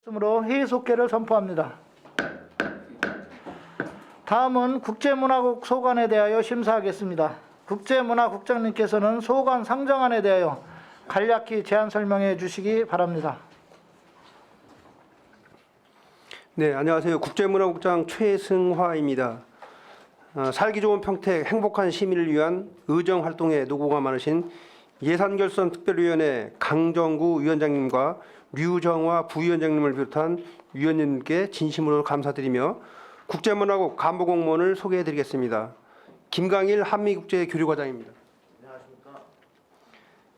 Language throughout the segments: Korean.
으로 회의 속개를 선포합니다. 다음은 국제문화국 소관에 대하여 심사하겠습니다. 국제문화국장님께서는 소관 상정안에 대하여 간략히 제안 설명해 주시기 바랍니다. 네, 안녕하세요. 국제문화국장 최승화입니다. 살기 좋은 평택 행복한 시민을 위한 의정활동에 노고가 많으신 예산결산특별위원회 강정구 위원장님과 류정화 부위원장님을 비롯한 위원님께 진심으로 감사드리며 국제문화국 간부공무원을 소개해드리겠습니다. 김강일 한미국제교류과장입니다. 안녕하십니까.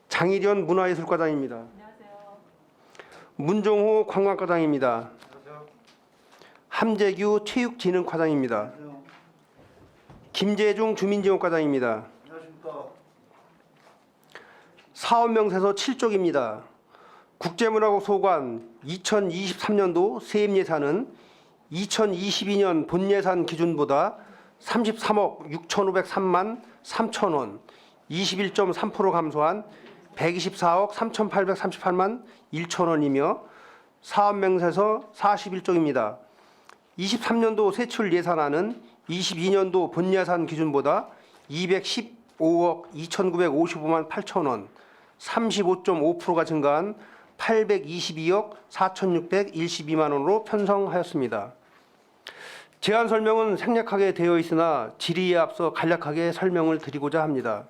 장일현 문화예술과장입니다. 안녕하세요. 문종호 관광과장입니다. 안녕하세요. 함재규 체육진흥과장입니다. 안녕하세요. 김재중 주민지원과장입니다. 안녕하십니까. 사업명세서 7쪽입니다. 국제문화국 소관 2023년도 세입예산은 2022년 본예산 기준보다 33억 6,503만 3천원, 21.3% 감소한 124억 3,838만 1천원이며 사업명세서 41쪽입니다. 23년도 세출 예산안은 22년도 본예산 기준보다 215억 2,955만 8천원, 35.5%가 증가한 822억 4,612만 원으로 편성하였습니다. 제안 설명은 생략하게 되어 있으나 질의에 앞서 간략하게 설명을 드리고자 합니다.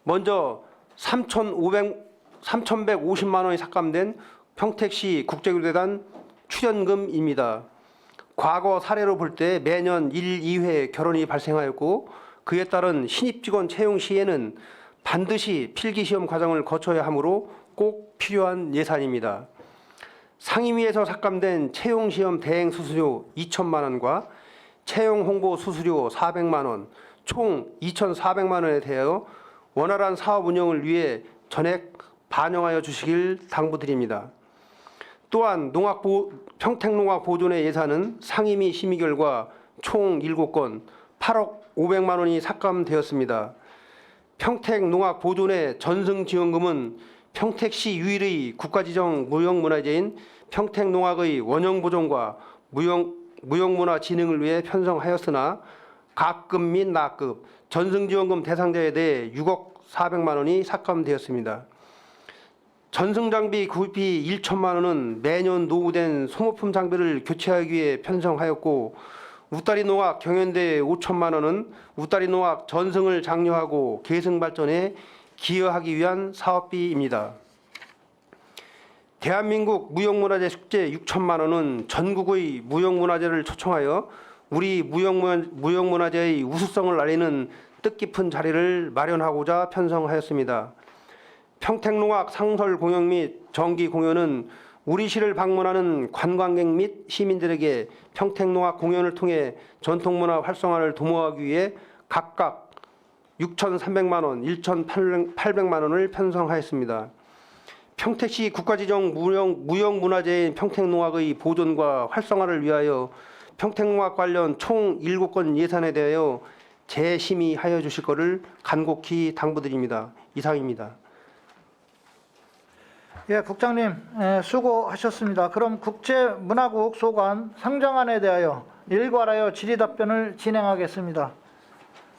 먼저 3,150만 원이 삭감된 평택시 국제교류재단 출연금입니다. 과거 사례로 볼 때 매년 1, 2회 결혼이 발생하였고 그에 따른 신입직원 채용 시에는 반드시 필기시험 과정을 거쳐야 하므로 꼭 필요한 예산입니다. 상임위에서 삭감된 채용시험 대행 수수료 2천만 원과 채용 홍보 수수료 400만 원, 총 2,400만 원에 대하여 원활한 사업 운영을 위해 전액 반영하여 주시길 당부드립니다. 또한 평택농악 보존의 예산은 상임위 심의 결과 총 7건 8억 500만 원이 삭감되었습니다. 평택농악 보존의 전승 지원금은 평택시 유일의 국가지정 무형문화재인 평택농악의 원형 보존과 무형문화 진흥을 위해 편성하였으나 갑급 및 나급 전승지원금 대상자에 대해 6억 400만 원이 삭감되었습니다. 전승장비 구입비 1천만 원은 매년 노후된 소모품 장비를 교체하기 위해 편성하였고 웃다리농악 경연대 5천만 원은 웃다리농악 전승을 장려하고 계승 발전에 기여하기 위한 사업비입니다. 대한민국 무형문화재 숙제 6천만 원은 전국의 무형문화재를 초청하여 우리 무형문화재의 우수성을 알리는 뜻깊은 자리를 마련하고자 편성하였습니다. 평택농악 상설 공연 및 정기 공연은 우리 시를 방문하는 관광객 및 시민들에게 평택농악 공연을 통해 전통문화 활성화를 도모하기 위해 각각 6,300만 원, 1,800만 원을 편성하였습니다. 평택시 국가지정 무형문화재인 평택농악의 보존과 활성화를 위하여 평택농악 관련 총 7건 예산에 대하여 재심의하여 주실 것을 간곡히 당부드립니다. 이상입니다. 예, 국장님 수고하셨습니다. 그럼 국제문화국 소관 상정안에 대하여 일괄하여 질의 답변을 진행하겠습니다.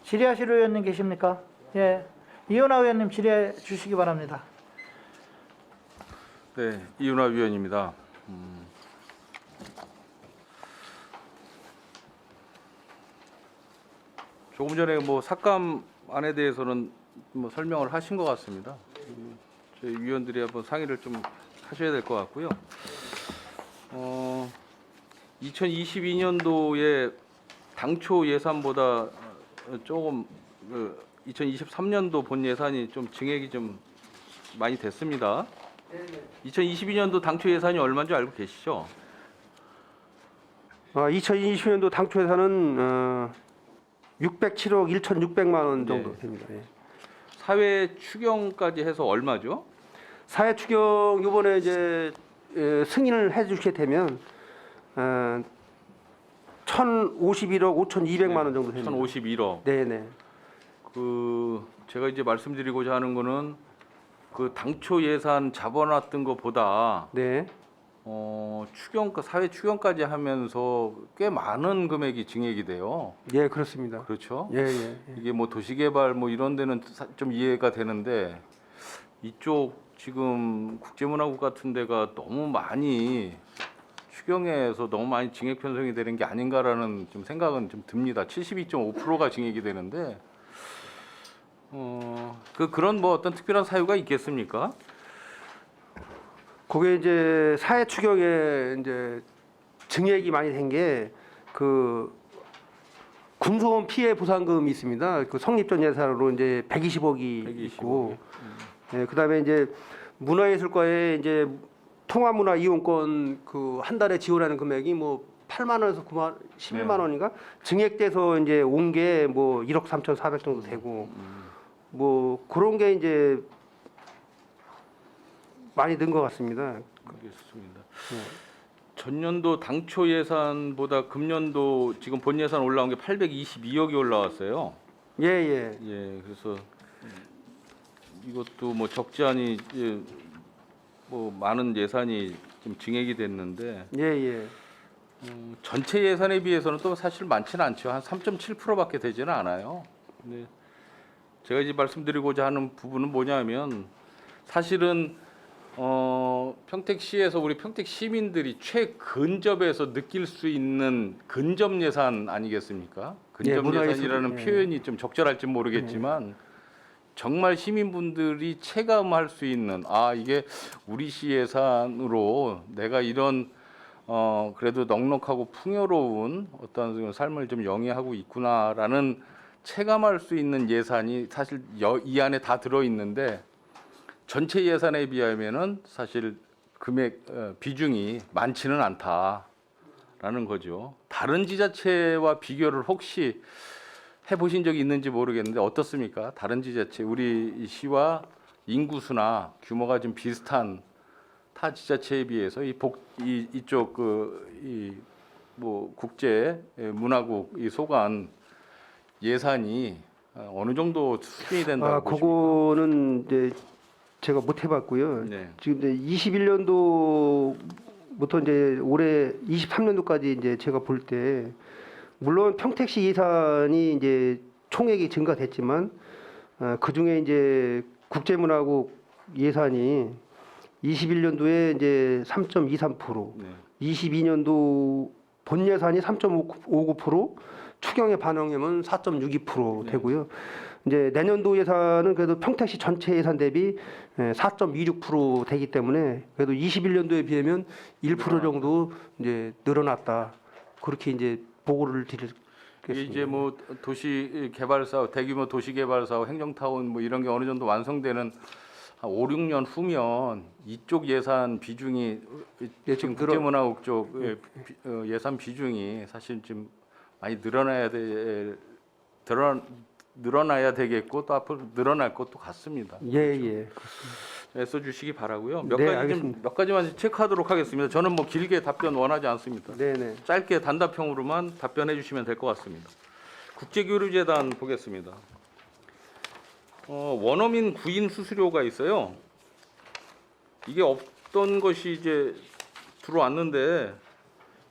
질의하실 의원님 계십니까? 예, 이윤하 의원님 질의해 주시기 바랍니다. 네, 이윤하 위원입니다. 조금 전에 삭감안에 대해서는 설명을 하신 것 같습니다. 저희 위원들이 한번 상의를 좀 하셔야 될 것 같고요. 2022년도에 당초 예산보다 조금 2023년도 본 예산이 좀 증액이 좀 많이 됐습니다. 2022년도 당초 예산이 얼마인지 알고 계시죠? 2020년도 당초 예산은 607억 1,600만 원 정도 네. 됩니다. 예. 사회 추경까지 해서 얼마죠? 사회 추경 이번에 이제 승인을 해주시게 되면 1,051억 5,200만 원 정도 됩니다. 1,051억. 네네. 제가 이제 말씀드리고자 하는 거는 그 당초 예산 잡아놨던 것보다 네. 추경 사회 추경까지 하면서 꽤 많은 금액이 증액이 돼요. 예, 그렇습니다. 그렇죠? 예, 예. 이게 뭐 도시개발 뭐 이런 데는 좀 이해가 되는데 이쪽 지금 국제문화국 같은 데가 너무 많이 추경에서 너무 많이 증액 편성이 되는 게 아닌가라는 좀 생각은 좀 듭니다. 72.5%가 증액이 되는데 그런 뭐 어떤 특별한 사유가 있겠습니까? 그게 이제 사회 추경에 이제 증액이 많이 된 게 그 군소음 피해 보상금이 있습니다. 그 성립전 예산으로 이제 120억이 있고, 예, 그다음에 이제 문화예술과에 이제 통합문화 이용권 그 한 달에 지원하는 금액이 뭐 8만 원에서 9만 11만 원인가 증액돼서 이제 온 게 뭐 1억 3,400 정도 되고 뭐 그런 게 이제 많이 는 것 같습니다. 알겠습니다. 전년도 당초 예산보다 금년도 지금 본 예산 올라온 게 822억이 올라왔어요. 예, 예. 예, 그래서 이것도 뭐 적지 않이 뭐 많은 예산이 좀 증액이 됐는데 예, 예. 전체 예산에 비해서는 또 사실 많지는 않죠. 한 3.7%밖에 되지는 않아요. 근데 제가 이제 말씀드리고자 하는 부분은 뭐냐면 사실은 평택시에서 우리 평택 시민들이 최근접에서 느낄 수 있는 근접 예산 아니겠습니까? 근접 문화예술, 예산이라는 예. 표현이 좀 적절할지 모르겠지만 정말 시민분들이 체감할 수 있는 이게 우리 시 예산으로 내가 이런 그래도 넉넉하고 풍요로운 어떤 삶을 좀 영위하고 있구나라는 체감할 수 있는 예산이 사실 이 안에 다 들어 있는데 전체 예산에 비하면은 사실 금액 비중이 많지는 않다라는 거죠. 다른 지자체와 비교를 혹시 해보신 적이 있는지 모르겠는데 어떻습니까? 다른 지자체 우리 시와 인구수나 규모가 좀 비슷한 타 지자체에 비해서 이쪽 뭐 국제 문화국 이 소관 예산이 어느 정도 수준이 된다고 보십니까? 그거는 이제 제가 못 해봤고요. 네. 지금 이제 21년도부터 이제 올해 23년도까지 이제 제가 볼 때 물론 평택시 예산이 이제 총액이 증가됐지만 그 중에 이제 국제문화국 예산이 21년도에 이제 3.23%, 네. 22년도 본 예산이 3.59%, 추경에 반영하면 4.62% 네. 되고요. 이제 내년도 예산은 그래도 평택시 전체 예산 대비 4.26% 되기 때문에 그래도 21년도에 비하면 1% 정도 이제 늘어났다. 그렇게 이제 보고를 드리겠습니다. 이게 이제 뭐 도시 개발 사업, 대규모 도시 개발 사업, 행정타운 뭐 이런 게 어느 정도 완성되는 한 5, 6년 후면 이쪽 예산 비중이 예, 지금 좀 국제문화국 쪽 예산 비중이 사실 좀 많이 늘어나야 되겠고 또 앞으로 늘어날 것도 같습니다. 예, 예. 애써 주시기 바라고요. 네, 알겠습니다. 몇 가지만 체크하도록 하겠습니다. 저는 뭐 길게 답변 원하지 않습니다. 네, 네. 짧게 단답형으로만 답변해 주시면 될 것 같습니다. 국제교류재단 보겠습니다. 원어민 구인 수수료가 있어요. 이게 없던 것이 이제 들어왔는데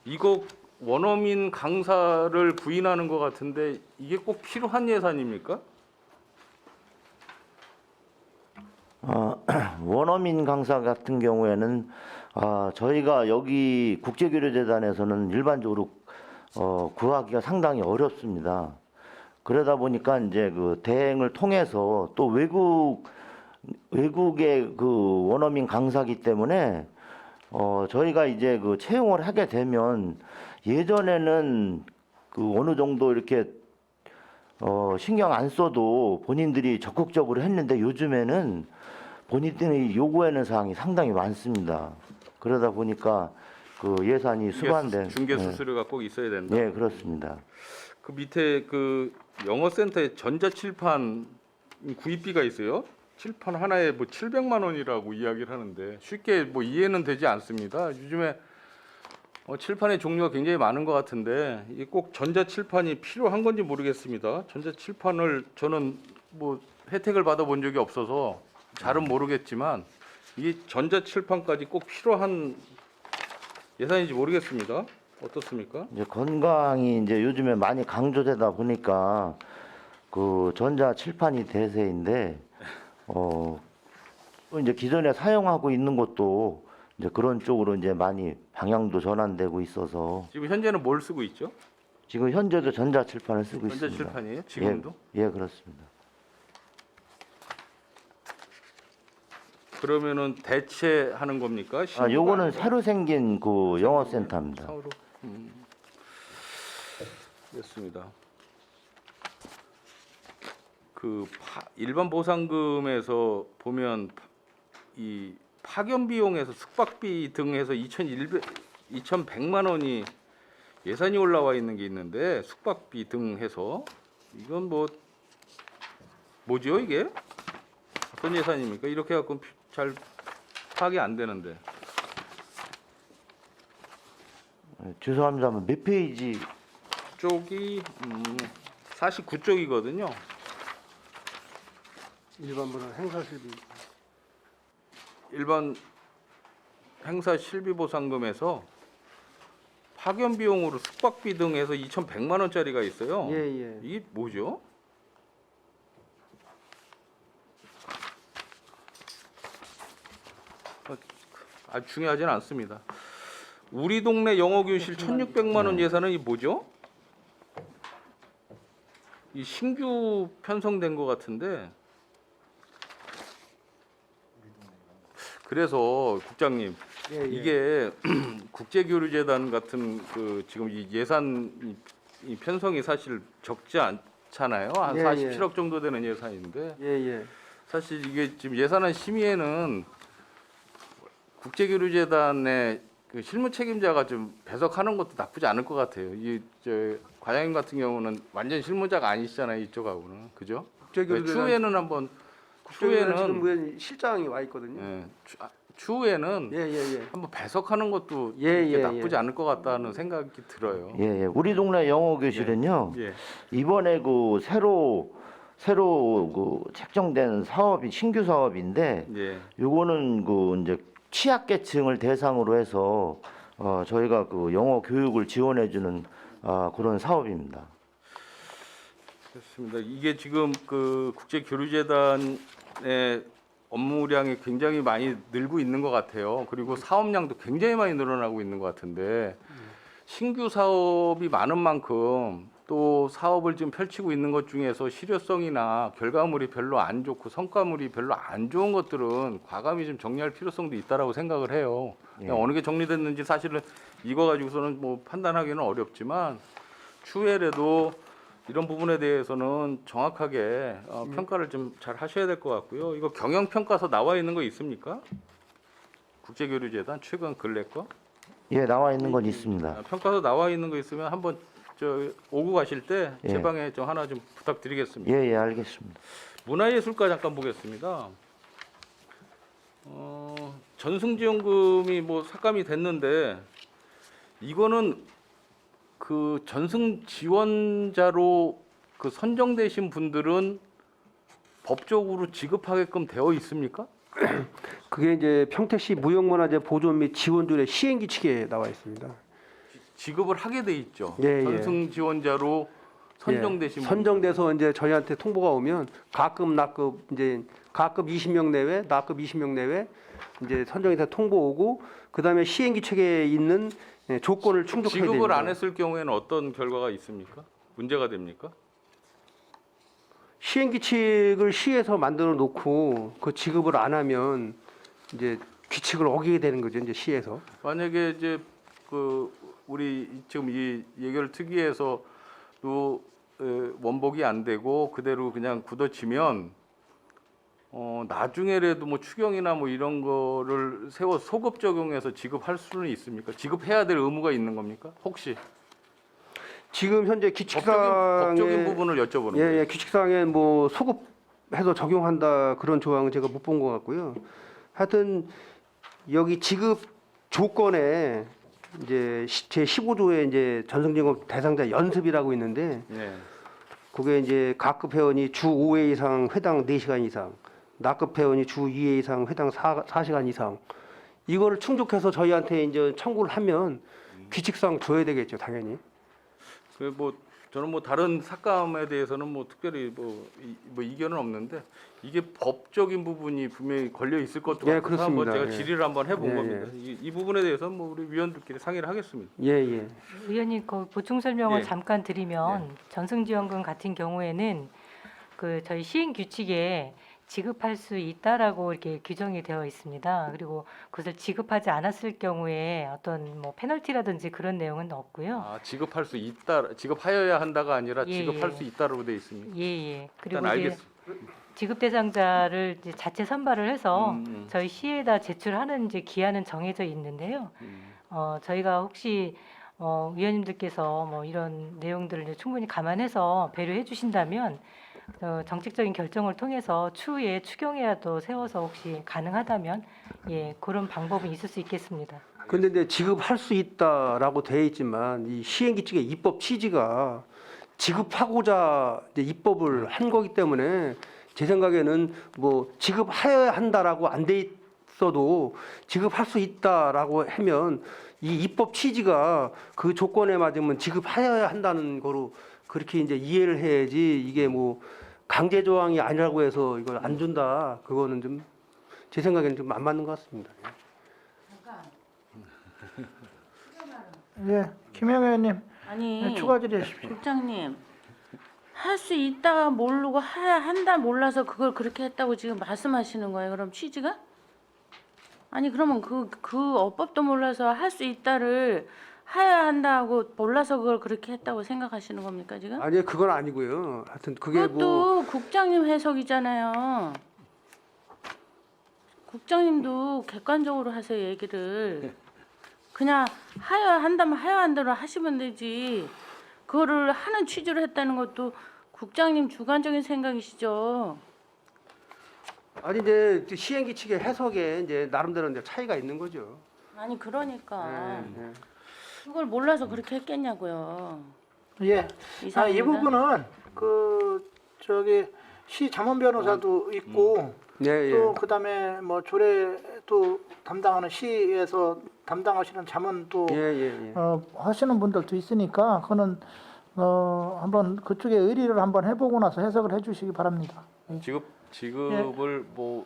이거 원어민 강사를 구인하는 것 같은데 이게 꼭 필요한 예산입니까? 원어민 강사 같은 경우에는 저희가 여기 국제교류재단에서는 일반적으로 구하기가 상당히 어렵습니다. 그러다 보니까 이제 그 대행을 통해서 또 외국의 그 원어민 강사기 때문에 저희가 이제 그 채용을 하게 되면 예전에는 그 어느 정도 이렇게 신경 안 써도 본인들이 적극적으로 했는데 요즘에는 본인들이 요구하는 사항이 상당히 많습니다. 그러다 보니까 그 예산이 수반된 중개 수수료가 꼭 있어야 된다. 네, 그렇습니다. 그 밑에 그 영어센터에 전자칠판 구입비가 있어요. 칠판 하나에 뭐 700만 원이라고 이야기를 하는데 쉽게 뭐 이해는 되지 않습니다. 요즘에 칠판의 종류가 굉장히 많은 것 같은데 이게 꼭 전자칠판이 필요한 건지 모르겠습니다. 전자칠판을 저는 뭐 혜택을 받아본 적이 없어서 잘은 모르겠지만 이 전자칠판까지 꼭 필요한 예산인지 모르겠습니다. 어떻습니까? 이제 건강이 이제 요즘에 많이 강조되다 보니까 그 전자 칠판이 대세인데 또 이제 기존에 사용하고 있는 것도 이제 그런 쪽으로 이제 많이 방향도 전환되고 있어서 지금 현재는 뭘 쓰고 있죠? 지금 현재도 전자 칠판을 쓰고 전자 있습니다. 칠판이에요? 지금도? 예, 그렇습니다. 그러면은 대체하는 겁니까? 아, 요거는 아니라? 새로 생긴 그 영어센터입니다. 상으로. 됐습니다. 그 일반 보상금에서 보면 이 파견 비용에서 숙박비 등 해서 2,100만 원이 예산이 올라와 있는 게 있는데 숙박비 등 해서 이건 뭐죠 이게? 어떤 예산입니까? 이렇게 갖고 잘 파악이 안 되는데. 죄송합니다만 몇 페이지 쪽이 49쪽이거든요. 일반부는 행사실비 일반 행사 실비 보상금에서 파견 비용으로 숙박비 등 해서 2,100만 원짜리가 있어요. 예. 이게 뭐죠? 아주 중요하진 않습니다. 우리 동네 영어 교실 1,600만 원 예산은 이 뭐죠? 이 신규 편성된 것 같은데. 그래서 국장님 예. 이게 국제교류재단 같은 그 지금 이 예산 이 편성이 사실 적지 않잖아요. 한 예, 47억 정도 되는 예산인데 예. 사실 이게 지금 예산안 심의에는 국제교류재단의 그 실무 책임자가 좀 배석하는 것도 나쁘지 않을 것 같아요. 저 과장님 같은 경우는 완전 실무자가 아니시잖아요. 이쪽하고는 그죠? 추후에는 한번 지금 추후에는 뭐 실장이 와 있거든요. 예, 추후에는 예. 한번 배석하는 것도 예, 이렇게 예, 나쁘지 않을 것 같다는 생각이 들어요. 예. 우리 동네 영어 교실은요. 예. 이번에 그 새로 그 책정된 사업이 신규 사업인데 예. 요거는 그 이제 취약계층을 대상으로 해서 저희가 그 영어 교육을 지원해주는 그런 사업입니다. 그렇습니다. 이게 지금 그 국제교류재단의 업무량이 굉장히 많이 늘고 있는 것 같아요. 그리고 사업량도 굉장히 많이 늘어나고 있는 것 같은데 신규 사업이 많은 만큼 또 사업을 지금 펼치고 있는 것 중에서 실효성이나 결과물이 별로 안 좋고 성과물이 별로 안 좋은 것들은 과감히 좀 정리할 필요성도 있다라고 생각을 해요. 그냥 어느 게 정리됐는지 사실은 이거 가지고서는 뭐 판단하기는 어렵지만 추후에라도 이런 부분에 대해서는 정확하게 평가를 좀 잘 하셔야 될 것 같고요. 이거 경영 평가서 나와 있는 거 있습니까? 국제교류재단 최근 근래 거 예, 나와 있는 건 있습니다. 평가서 나와 있는 거 있으면 한번 오고 가실 때 제 예. 방에 좀 하나 좀 부탁드리겠습니다. 예, 알겠습니다. 문화예술과 잠깐 보겠습니다. 전승지원금이 뭐 삭감이 됐는데 이거는 그 전승 지원자로 그 선정되신 분들은 법적으로 지급하게끔 되어 있습니까? 그게 이제 평택시 무형문화재 보존 및 지원조례 시행규칙에 나와 있습니다. 지급을 하게 돼 있죠. 예. 전승 지원자로 선정되신 분. 선정돼서 이제 저희한테 통보가 오면 가급 낙급 이제 가급 20명 내외, 낙급 20명 내외 이제 선정이 다 통보 오고 그다음에 시행규칙에 있는 조건을 충족해야 됩니다. 지급을 안 했을 경우에는 어떤 결과가 있습니까? 문제가 됩니까? 시행규칙을 시에서 만들어 놓고 그 지급을 안 하면 이제 규칙을 어기게 되는 거죠. 이제 시에서. 만약에 이제 그 우리 지금 이 예결 특위에서 또 원복이 안 되고 그대로 그냥 굳어지면 나중에라도 뭐 추경이나 뭐 이런 거를 세워 소급 적용해서 지급할 수는 있습니까? 지급해야 될 의무가 있는 겁니까? 혹시 지금 현재 규칙상에 법적인 부분을 여쭤보는 거예요. 예, 규칙상에 뭐 소급해서 적용한다 그런 조항은 제가 못 본 것 같고요. 하여튼 여기 지급 조건에 이제 제 15조에 이제 전승지원금 대상자 연습이라고 있는데 네. 그게 이제 가급 회원이 주 5회 이상 회당 4시간 이상, 낙급 회원이 주 2회 이상 회당 4시간 이상 이거를 충족해서 저희한테 이제 청구를 하면 규칙상 줘야 되겠죠, 당연히. 그 뭐 저는 뭐 다른 삭감에 대해서는 뭐 특별히 뭐 이견은 없는데 이게 법적인 부분이 분명히 걸려 있을 것도 예, 같아서 한번 그렇습니다. 제가 예. 질의를 한번 해본 예, 겁니다. 이 부분에 대해서는 뭐 우리 위원들끼리 상의를 하겠습니다. 예, 예. 의원님 그 보충 설명을 예. 잠깐 드리면 전승지원금 같은 경우에는 그 저희 시행 규칙에 지급할 수 있다라고 이렇게 규정이 되어 있습니다. 그리고 그것을 지급하지 않았을 경우에 어떤 뭐 페널티라든지 그런 내용은 없고요. 아, 지급할 수 있다, 지급하여야 한다가 아니라 예, 지급할 예. 수 있다로 돼 있습니다. 예, 예. 그리고 일단 이제 알겠습니다. 지급 대상자를 이제 자체 선발을 해서 저희 시에다 제출하는 이제 기한은 정해져 있는데요. 저희가 혹시 위원님들께서 뭐 이런 내용들을 이제 충분히 감안해서 배려해 주신다면 정책적인 결정을 통해서 추후에 추경이라도 세워서 혹시 가능하다면 예 그런 방법은 있을 수 있겠습니다. 근데 이제 지급할 수 있다라고 되어 있지만 이 시행규칙의 입법 취지가 지급하고자 이제 입법을 한 거기 때문에 제 생각에는 뭐 지급하여야 한다라고 안 돼 있어도 지급할 수 있다라고 하면 이 입법 취지가 그 조건에 맞으면 지급하여야 한다는 거로 그렇게 이제 이해를 해야지 이게 뭐 강제 조항이 아니라고 해서 이걸 안 준다 그거는 좀 제 생각에는 좀 안 맞는 것 같습니다. 예, 김영 의원님 아니 추가 질의하십시오. 국장님 할 수 있다 모르고 해야 한다 몰라서 그걸 그렇게 했다고 지금 말씀하시는 거예요? 그럼 취지가? 아니 그러면 그 어법도 몰라서 할 수 있다를 해야 한다고 몰라서 그걸 그렇게 했다고 생각하시는 겁니까 지금? 아니 그건 아니고요. 하여튼 그게 뭐 그것도 국장님 해석이잖아요. 국장님도 객관적으로 하세요 얘기를. 그냥 하여야 한다면 하여야 한다로 하시면 되지. 그거를 하는 취지로 했다는 것도 국장님 주관적인 생각이시죠. 아니 이제 시행규칙의 해석에 이제 나름대로 이제 차이가 있는 거죠. 아니 그러니까 예. 그걸 몰라서 그렇게 했겠냐고요. 예, 이 이상입니다. 부분은 그 저기 시 자문 변호사도 있고 예, 예. 또 그다음에 뭐 조례도 담당하는 시에서 담당하시는 자문도 예, 예, 예. 하시는 분들도 있으니까 그거는 한번 그쪽에 의리를 한번 해보고 나서 해석을 해주시기 바랍니다. 예. 지급을 뭐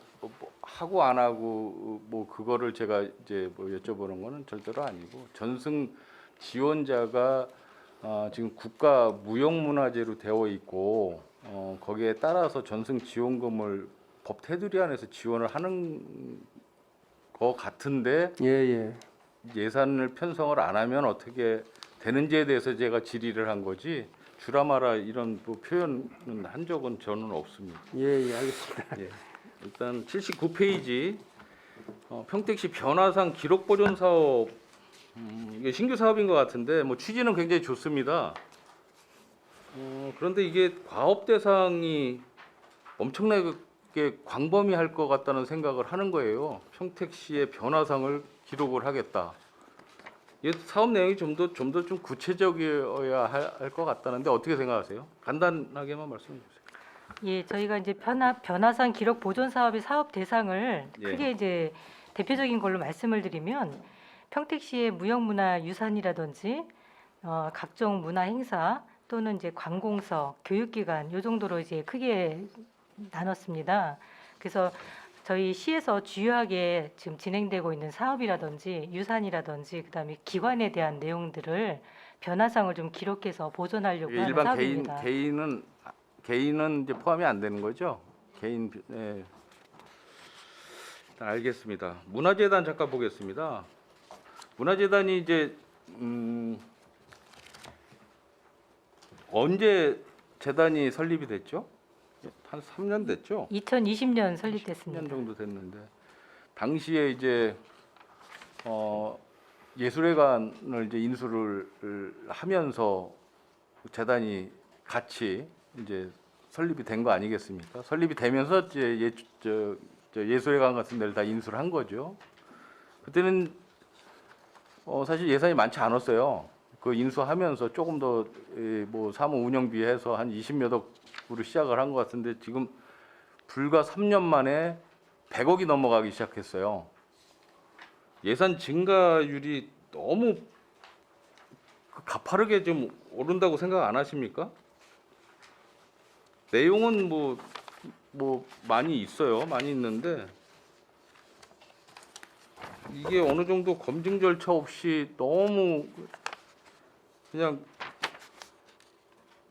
하고 안 하고 뭐 그거를 제가 이제 뭐 여쭤보는 거는 절대로 아니고 전승 지원자가 지금 국가 무형문화재로 되어 있고 거기에 따라서 전승 지원금을 법 테두리 안에서 지원을 하는 것 같은데 예, 예. 예산을 편성을 안 하면 어떻게 되는지에 대해서 제가 질의를 한 거지 주라 마라 이런 뭐 표현은 한 적은 저는 없습니다. 예, 예, 알겠습니다. 예. 일단 79페이지 평택시 변화상 기록 보존 사업 이게 신규 사업인 것 같은데 뭐 취지는 굉장히 좋습니다. 그런데 이게 과업 대상이 엄청나게 광범위할 것 같다는 생각을 하는 거예요. 평택시의 변화상을 기록을 하겠다. 이 사업 내용이 좀 더 좀 구체적이어야 할 것 같다는데 어떻게 생각하세요? 간단하게만 말씀해 주세요. 예, 저희가 이제 변화상 기록 보존 사업의 사업 대상을 예. 크게 이제 대표적인 걸로 말씀을 드리면 평택시의 무형문화유산이라든지 각종 문화 행사 또는 이제 관공서, 교육기관 요 정도로 이제 크게 나눴습니다. 그래서 저희 시에서 주요하게 지금 진행되고 있는 사업이라든지 유산이라든지 그다음에 기관에 대한 내용들을 변화상을 좀 기록해서 보존하려고 하는 일반 사업입니다. 개인은 이제 포함이 안 되는 거죠? 개인 예. 일단 알겠습니다. 문화재단 잠깐 보겠습니다. 문화재단이 이제 언제 재단이 설립이 됐죠? 한 3년 됐죠? 2020년 10년 설립됐습니다. 정도 됐는데 당시에 이제 예술회관을 이제 인수를 하면서 재단이 같이 이제 설립이 된 거 아니겠습니까? 설립이 되면서 이제 예술회관 같은 데를 다 인수를 한 거죠. 그때는 사실 예산이 많지 않았어요. 그 인수하면서 조금 더 뭐 사무 운영비 해서 한 20몇 억으로 시작을 한 것 같은데 지금 불과 3년 만에 100억이 넘어가기 시작했어요. 예산 증가율이 너무 가파르게 좀 오른다고 생각 안 하십니까? 내용은 뭐 많이 있어요. 많이 있는데 이게 어느 정도 검증 절차 없이 너무 그냥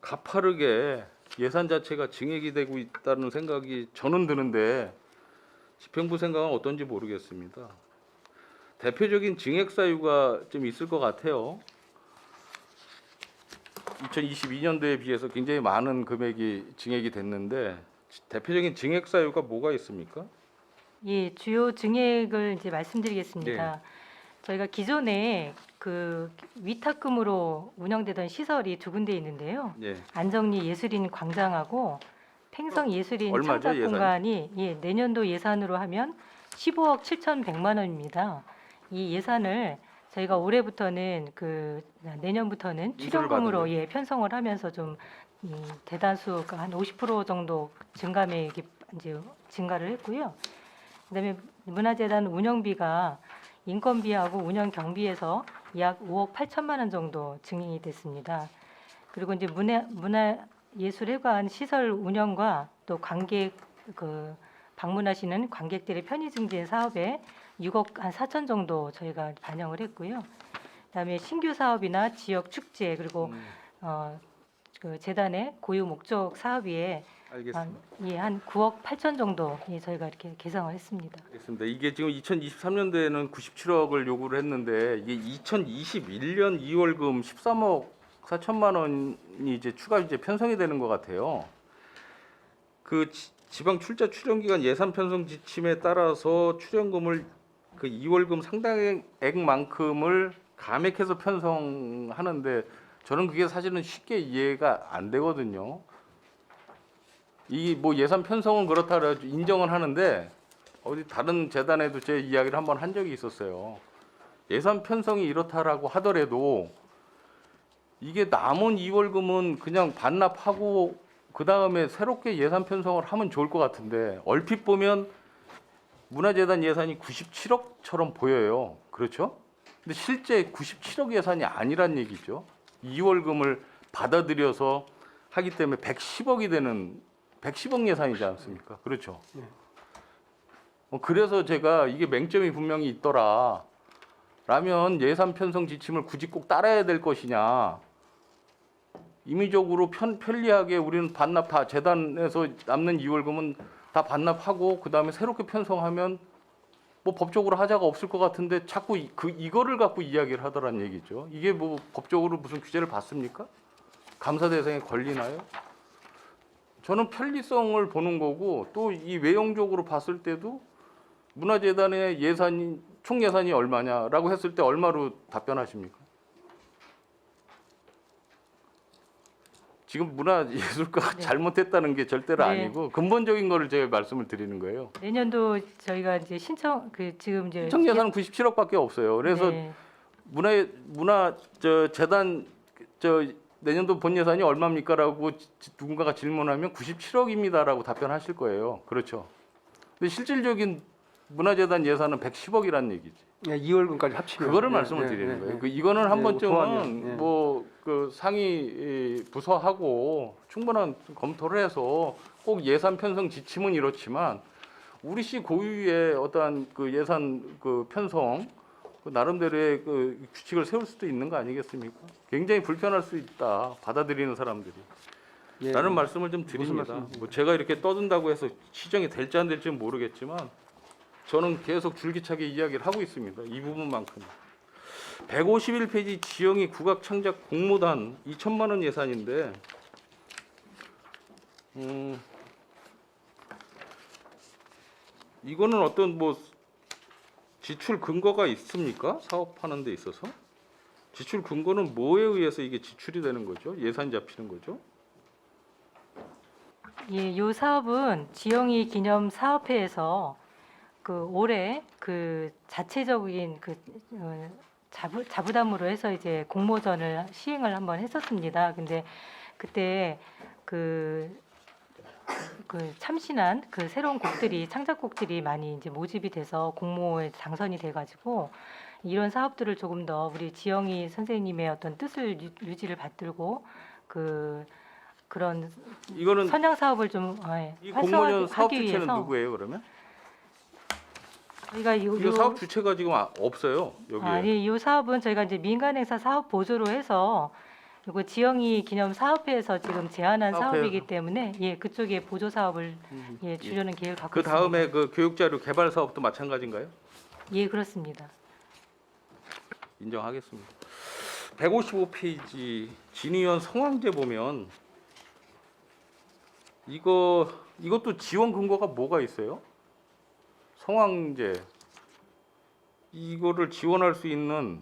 가파르게 예산 자체가 증액이 되고 있다는 생각이 저는 드는데 집행부 생각은 어떤지 모르겠습니다. 대표적인 증액 사유가 좀 있을 것 같아요. 2022년도에 비해서 굉장히 많은 금액이 증액이 됐는데 대표적인 증액 사유가 뭐가 있습니까? 예, 주요 증액을 이제 말씀드리겠습니다. 저희가 기존에 그 위탁금으로 운영되던 시설이 두 군데 있는데요. 예. 안정리 예술인 광장하고 팽성 예술인 얼마죠, 창작 예산이? 공간이 내년도 예산으로 하면 15억 7,100만 원입니다. 이 예산을 저희가 올해부터는 내년부터는 인수를 출연금으로 받으면. 편성을 하면서 좀 대다수가 한 50% 정도 증감액이 이제 증가를 했고요. 그다음에 문화재단 운영비가 인건비하고 운영 경비에서 약 5억 8천만 원 정도 증액이 됐습니다. 그리고 이제 문화예술회관 시설 운영과 또 관객 방문하시는 관객들의 편의 증진 사업에 6억 한 4천 정도 저희가 반영을 했고요. 그다음에 신규 사업이나 지역 축제 그리고 그 재단의 고유 목적 사업에 알겠습니다. 한 9억 8천 정도 저희가 이렇게 계상을 했습니다. 알겠습니다. 이게 지금 2023년도에는 97억을 요구를 했는데 이게 2021년 2월금 13억 4천만 원이 이제 추가 이제 편성이 되는 것 같아요. 그 지방 출자 출연 기간 예산 편성 지침에 따라서 출연금을 그 2월금 상당액만큼을 감액해서 편성하는데 저는 그게 사실은 쉽게 이해가 안 되거든요. 이 뭐 예산 편성은 그렇다 그래 인정은 하는데 어디 다른 재단에도 제 이야기를 한번 한 적이 있었어요. 예산 편성이 이렇다라고 하더라도 이게 남은 2월금은 그냥 반납하고 그 다음에 새롭게 예산 편성을 하면 좋을 것 같은데 얼핏 보면 문화재단 예산이 97억처럼 보여요. 그렇죠? 근데 실제 97억 예산이 아니란 얘기죠. 2월금을 받아들여서 하기 때문에 110억이 되는 110억 예산이지 않습니까? 그렇죠. 그래서 제가 이게 맹점이 분명히 있더라. 라면 예산 편성 지침을 굳이 꼭 따라야 될 것이냐. 임의적으로 편리하게 우리는 반납 다 재단에서 남는 2월금은 다 반납하고 그다음에 새롭게 편성하면 뭐 법적으로 하자가 없을 것 같은데 자꾸 이거를 갖고 이야기를 하더란 얘기죠. 이게 뭐 법적으로 무슨 규제를 받습니까? 감사 대상에 걸리나요? 저는 편리성을 보는 거고 또 이 외형적으로 봤을 때도 문화재단의 예산이 총 예산이 얼마냐라고 했을 때 얼마로 답변하십니까? 지금 문화예술가가 잘못했다는 게 절대로 네. 아니고 근본적인 거를 제가 말씀을 드리는 거예요. 내년도 저희가 이제 지금 이제 총 예산은 97억밖에 없어요. 그래서 네. 재단 내년도 본 예산이 얼마입니까라고 누군가가 질문하면 97억입니다라고 답변하실 거예요. 그렇죠. 근데 실질적인 문화재단 예산은 110억이라는 얘기지. 예, 2월금까지 합치면 그거를 말씀을 드리는 거예요. 이거는 한 네, 번쯤은 포함이요. 예. 그 상위 부서하고 충분한 검토를 해서 꼭 예산 편성 지침은 이렇지만 우리 시 고유의 어떠한 그 예산 그 편성 나름대로의 그 규칙을 세울 수도 있는 거 아니겠습니까? 굉장히 불편할 수 있다. 받아들이는 사람들이. 예. 라는 말씀을 좀 드립니다. 말씀이십니까? 뭐 제가 이렇게 떠든다고 해서 시정이 될지 안 될지는 모르겠지만 저는 계속 줄기차게 이야기를 하고 있습니다. 이 부분만큼. 151페이지 지영이 국악 창작 공모단 2천만 원 예산인데 이거는 어떤 뭐 지출 근거가 있습니까? 사업하는 데 있어서? 지출 근거는 뭐에 의해서 이게 지출이 되는 거죠? 예산이 잡히는 거죠? 예, 요 사업은 지영이 기념 사업회에서 올해 자체적인 자부담으로 해서 이제 공모전을 시행을 한번 했었습니다. 근데 그때 그 참신한 그 새로운 곡들이 창작곡들이 많이 이제 모집이 돼서 공모에 당선이 돼가지고 이런 사업들을 조금 더 우리 지영이 선생님의 어떤 뜻을 유지를 받들고 그런 이거는 선양 사업을 좀 이 공모전 사업 활성화하기 주체는 위해서 누구예요, 그러면? 저희가 이거 사업 주체가 지금 없어요, 여기에. 예, 이 사업은 저희가 이제 민간행사 사업 보조로 해서 이거 지영이 기념 사업회에서 지금 제안한 사업회에서. 사업이기 때문에 예, 그쪽에 보조 사업을 예, 주려는 계획을 갖고 그 있습니다. 다음에 그 교육자료 개발 사업도 마찬가지인가요? 예, 그렇습니다. 인정하겠습니다. 155페이지 진의원 성황제 보면 이것도 지원 근거가 뭐가 있어요? 성황제 이거를 지원할 수 있는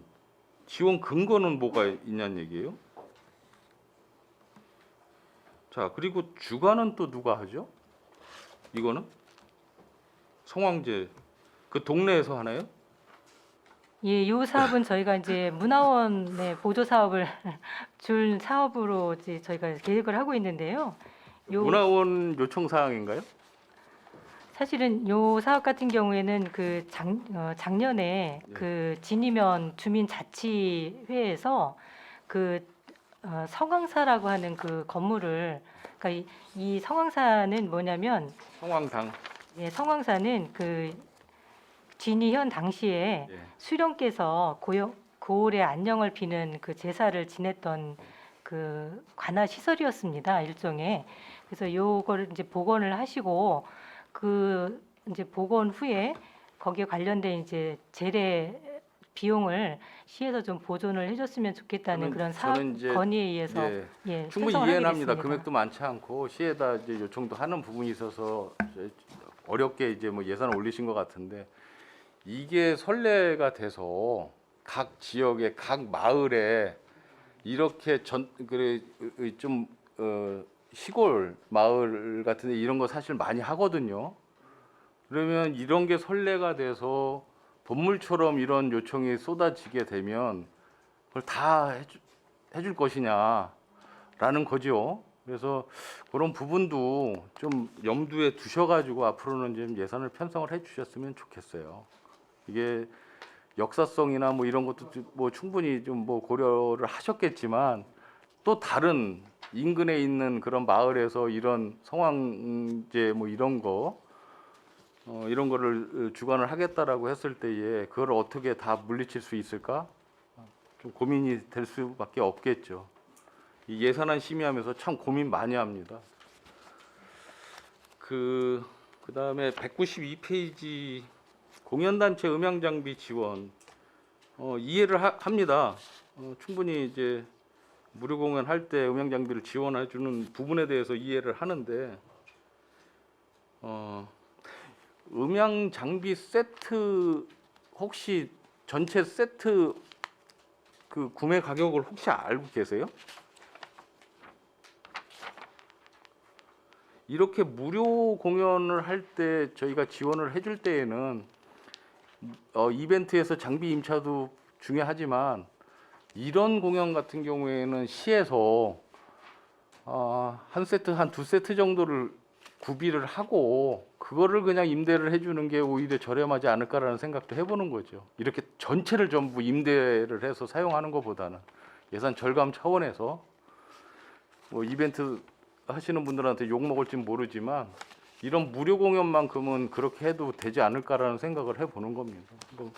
지원 근거는 뭐가 있냐는 얘기예요? 자, 그리고 주관은 또 누가 하죠? 이거는 성황제 그 동네에서 하나요? 예, 이 사업은 저희가 이제 문화원의 보조 사업을 줄 사업으로 이제 저희가 계획을 하고 있는데요. 요 문화원 요청 사항인가요? 사실은 요 사업 같은 경우에는 그 작년에 네. 그 진이면 주민자치회에서 그 성황사라고 하는 그 건물을 그러니까 이 성황사는 뭐냐면 성황당. 예, 성황사는 그 진이현 당시에 예. 수령께서 고을의 안녕을 비는 그 제사를 지냈던 그 관할 시설이었습니다. 일종의. 그래서 요거를 이제 복원을 하시고 그 이제 복원 후에 거기에 관련된 이제 재래 비용을 시에서 좀 보존을 해줬으면 좋겠다는 그런 사업 저는 이제 건의에 의해서 예, 예, 충분히 찬성을 이해는 하게 합니다. 됐습니다. 금액도 많지 않고 시에다 이제 요청도 하는 부분이 있어서 어렵게 이제 뭐 예산을 올리신 것 같은데 이게 선례가 돼서 각 지역의 각 마을에 이렇게 좀 시골 마을 같은데 이런 거 사실 많이 하거든요. 그러면 이런 게 선례가 돼서 본물처럼 이런 요청이 쏟아지게 되면 그걸 다 해줄 것이냐라는 거죠. 그래서 그런 부분도 좀 염두에 두셔가지고 앞으로는 좀 예산을 편성을 해주셨으면 좋겠어요. 이게 역사성이나 뭐 이런 것도 뭐 충분히 좀 뭐 고려를 하셨겠지만 또 다른 인근에 있는 그런 마을에서 이런 성황제 뭐 이런 거 이런 거를 주관을 하겠다라고 했을 때에 그걸 어떻게 다 물리칠 수 있을까? 좀 고민이 될 수밖에 없겠죠. 이 예산안 심의하면서 참 고민 많이 합니다. 그다음에 192페이지 공연단체 음향장비 지원 이해를 합니다. 충분히 이제 무료 공연할 때 음향장비를 지원해 주는 부분에 대해서 이해를 하는데 음향장비 세트 혹시 전체 세트 그 구매 가격을 혹시 알고 계세요? 이렇게 무료 공연을 할 때 저희가 지원을 해줄 때에는 이벤트에서 장비 임차도 중요하지만 이런 공연 같은 경우에는 시에서 한 세트 한 두 세트 정도를 구비를 하고 그거를 그냥 임대를 해주는 게 오히려 저렴하지 않을까라는 생각도 해보는 거죠. 이렇게 전체를 전부 임대를 해서 사용하는 것보다는 예산 절감 차원에서 뭐 이벤트 하시는 분들한테 욕 먹을진 모르지만 이런 무료 공연만큼은 그렇게 해도 되지 않을까라는 생각을 해보는 겁니다. 뭐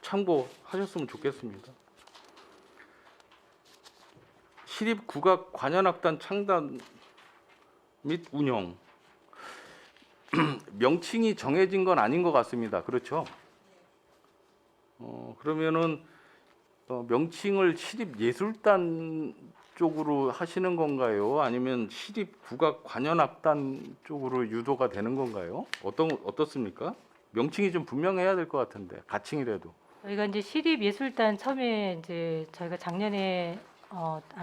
참고하셨으면 좋겠습니다. 시립 국악 관현악단 창단 및 운영 명칭이 정해진 건 아닌 것 같습니다. 그렇죠? 그러면은 명칭을 시립예술단 쪽으로 하시는 건가요? 아니면 시립국악 관현악단 쪽으로 유도가 되는 건가요? 어떻습니까? 명칭이 좀 분명해야 될 것 같은데 가칭이라도. 저희가 이제 시립예술단 처음에 이제 저희가 작년에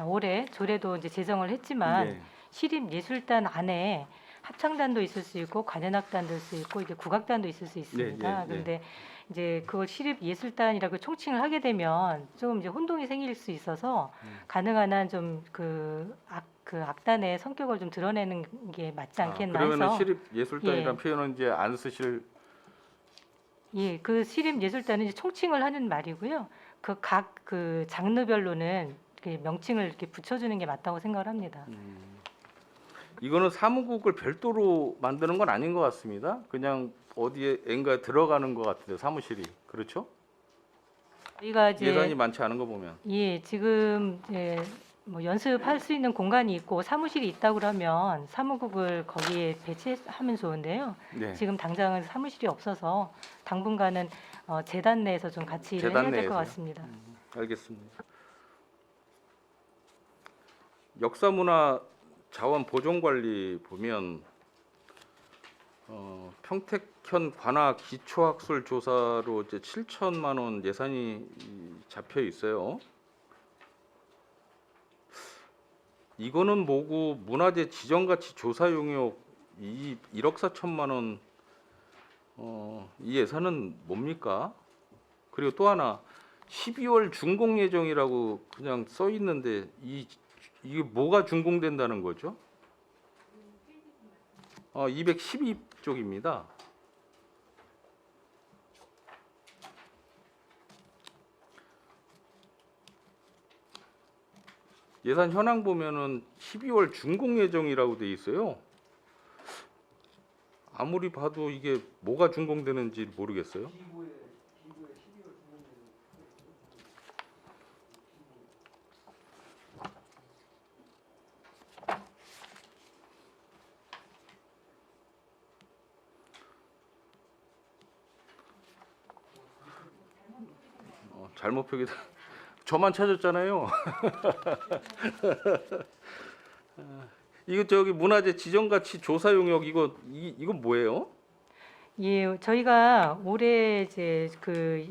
올해 조례도 이제 제정을 했지만 네. 시립예술단 안에 합창단도 있을 수 있고 관현악단도 있을 수 있고 이제 국악단도 있을 수 있습니다. 네, 네. 그런데 이제 그걸 시립예술단이라고 총칭을 하게 되면 조금 이제 혼동이 생길 수 있어서 가능한 한 좀 그 그 악단의 성격을 좀 드러내는 게 맞지 않겠나 그러면은 해서 시립 예술단이라는 예. 표현은 이제 안 쓰실. 예, 그 시립 예술단은 이제 총칭을 하는 말이고요. 그 각 그 장르별로는 그 명칭을 이렇게 붙여주는 게 맞다고 생각을 합니다. 이거는 사무국을 별도로 만드는 건 아닌 것 같습니다. 그냥 어디에인가 들어가는 것 같은데 사무실이 그렇죠? 저희가 이제 예산이 많지 않은 거 보면. 예, 지금 뭐 연습할 수 있는 공간이 있고 사무실이 있다고 그러면 사무국을 거기에 배치하면 좋은데요. 네. 지금 당장은 사무실이 없어서 당분간은 재단 내에서 좀 같이 일을 재단 해야 될 것 내에서요? 같습니다. 알겠습니다. 역사문화 자원 보존 관리 보면 평택현 관악 기초학술 조사로 이제 7천만 원 예산이 잡혀 있어요. 이거는 뭐고 문화재 지정가치 조사 용역 1억 4천만 원 이 예산은 뭡니까? 그리고 또 하나 12월 준공 예정이라고 그냥 써 있는데 이게 뭐가 준공된다는 거죠? 212쪽입니다. 예산 현황 보면은 12월 준공 예정이라고 돼 있어요. 아무리 봐도 이게 뭐가 준공되는지 모르겠어요. 잘못 표기다. 저만 찾았잖아요. 이거 저기 문화재 지정가치 조사 용역 이거 뭐예요? 예, 저희가 올해 이제 그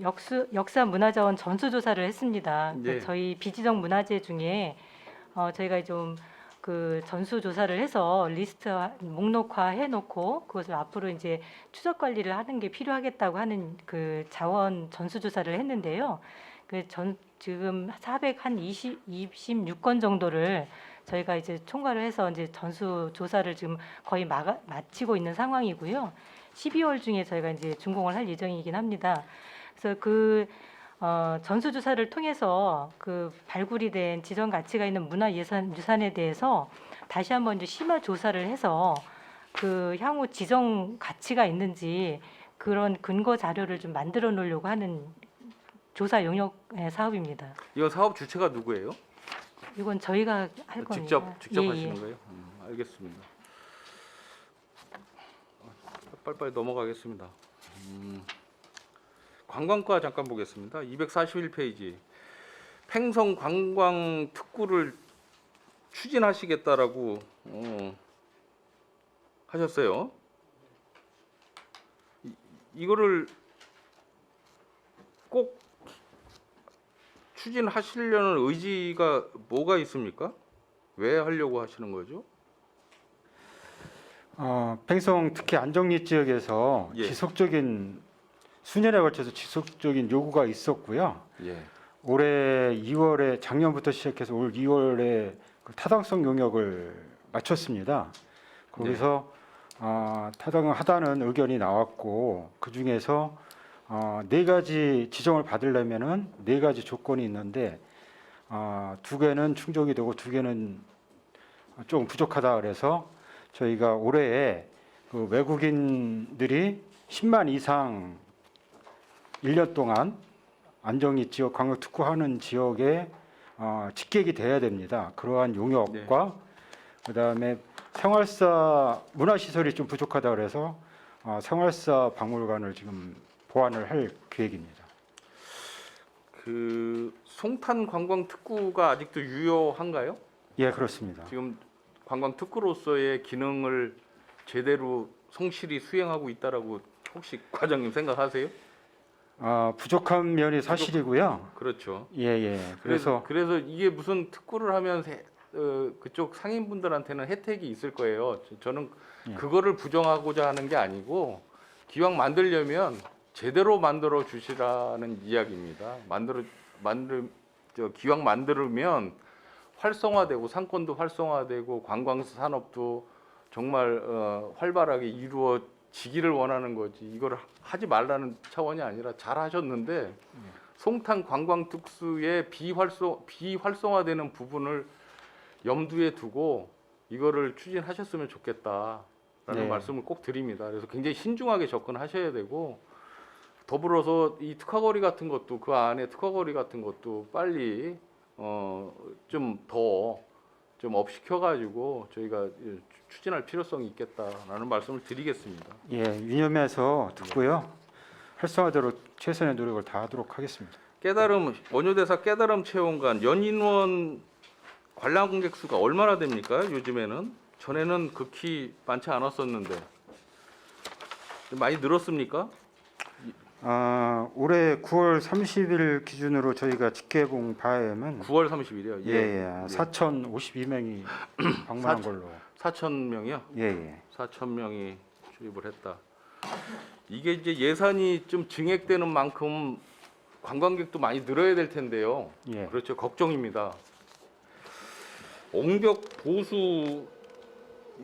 역사 문화자원 전수 조사를 했습니다. 예. 저희 비지정 문화재 중에 저희가 좀 그 전수 조사를 해서 리스트 목록화 해놓고 그것을 앞으로 이제 추적 관리를 하는 게 필요하겠다고 하는 그 자원 전수 조사를 했는데요. 지금 26건 정도를 저희가 이제 총괄을 해서 이제 전수 조사를 지금 거의 마치고 있는 상황이고요. 12월 중에 저희가 이제 준공을 할 예정이긴 합니다. 그래서 전수조사를 통해서 그 발굴이 된 지정 가치가 있는 문화유산에 대해서 다시 한번 이제 심화 조사를 해서 그 향후 지정 가치가 있는지 그런 근거 자료를 좀 만들어 놓으려고 하는 조사 용역의 사업입니다. 이건 사업 주체가 누구예요? 이건 저희가 할 겁니다. 직접 예, 하시는 예. 거예요? 알겠습니다. 빨리빨리 넘어가겠습니다. 관광과 잠깐 보겠습니다. 241페이지. 팽성 관광 특구를 추진하시겠다라고 하셨어요. 이거를 꼭 추진하시려는 의지가 뭐가 있습니까? 왜 하려고 하시는 거죠? 팽성 특히 안정리 지역에서 예. 지속적인 수년에 걸쳐서 지속적인 요구가 있었고요. 예. 올해 2월에 작년부터 시작해서 올 2월에 그 타당성 용역을 마쳤습니다. 거기서 타당을 하다는 의견이 나왔고 그 중에서 4가지 지정을 받으려면은 4가지 조건이 있는데 2개는 충족이 되고 2개는 조금 부족하다 그래서 저희가 올해에 그 외국인들이 10만 이상 1년 동안 안정리 지역 광역 특구하는 지역에 직객이 돼야 됩니다. 그러한 용역과 그다음에 생활사 문화시설이 좀 부족하다 그래서 생활사 박물관을 지금 보완을 할 계획입니다. 그 송탄 관광 특구가 아직도 유효한가요? 예, 그렇습니다. 지금 관광 특구로서의 기능을 제대로 성실히 수행하고 있다라고 혹시 과장님 생각하세요? 부족한 면이 사실이고요. 그렇죠. 예. 그래서 그래서 이게 무슨 특구를 하면 그쪽 상인분들한테는 혜택이 있을 거예요. 저는 예. 그거를 부정하고자 하는 게 아니고 기왕 만들려면 제대로 만들어 주시라는 이야기입니다. 기왕 만들면 활성화되고 상권도 활성화되고 관광 산업도 정말 활발하게 이루어지기를 원하는 거지. 이걸 하지 말라는 차원이 아니라 잘 하셨는데 송탄 관광특수의 비활성화되는 부분을 염두에 두고 이거를 추진하셨으면 좋겠다라는 네. 말씀을 꼭 드립니다. 그래서 굉장히 신중하게 접근하셔야 되고 더불어서 이 특화거리 같은 것도 그 안에 특화거리 같은 것도 빨리 좀 더 좀 업시켜가지고 저희가 추진할 필요성이 있겠다라는 말씀을 드리겠습니다. 예, 유념해서 듣고요. 활성화대로 최선의 노력을 다하도록 하겠습니다. 깨달음 원효대사 깨달음 체험관 연인원 관람객 수가 얼마나 됩니까? 요즘에는 전에는 극히 많지 않았었는데 많이 늘었습니까? 올해 9월 30일 기준으로 저희가 집계본 바에는 9월 30일이요. 예, 4,052명이 방문한 걸로. 4천 명이요. 예. 4천 명이 출입을 했다. 이게 이제 예산이 좀 증액되는 만큼 관광객도 많이 늘어야 될 텐데요. 예. 그렇죠. 걱정입니다. 옹벽 보수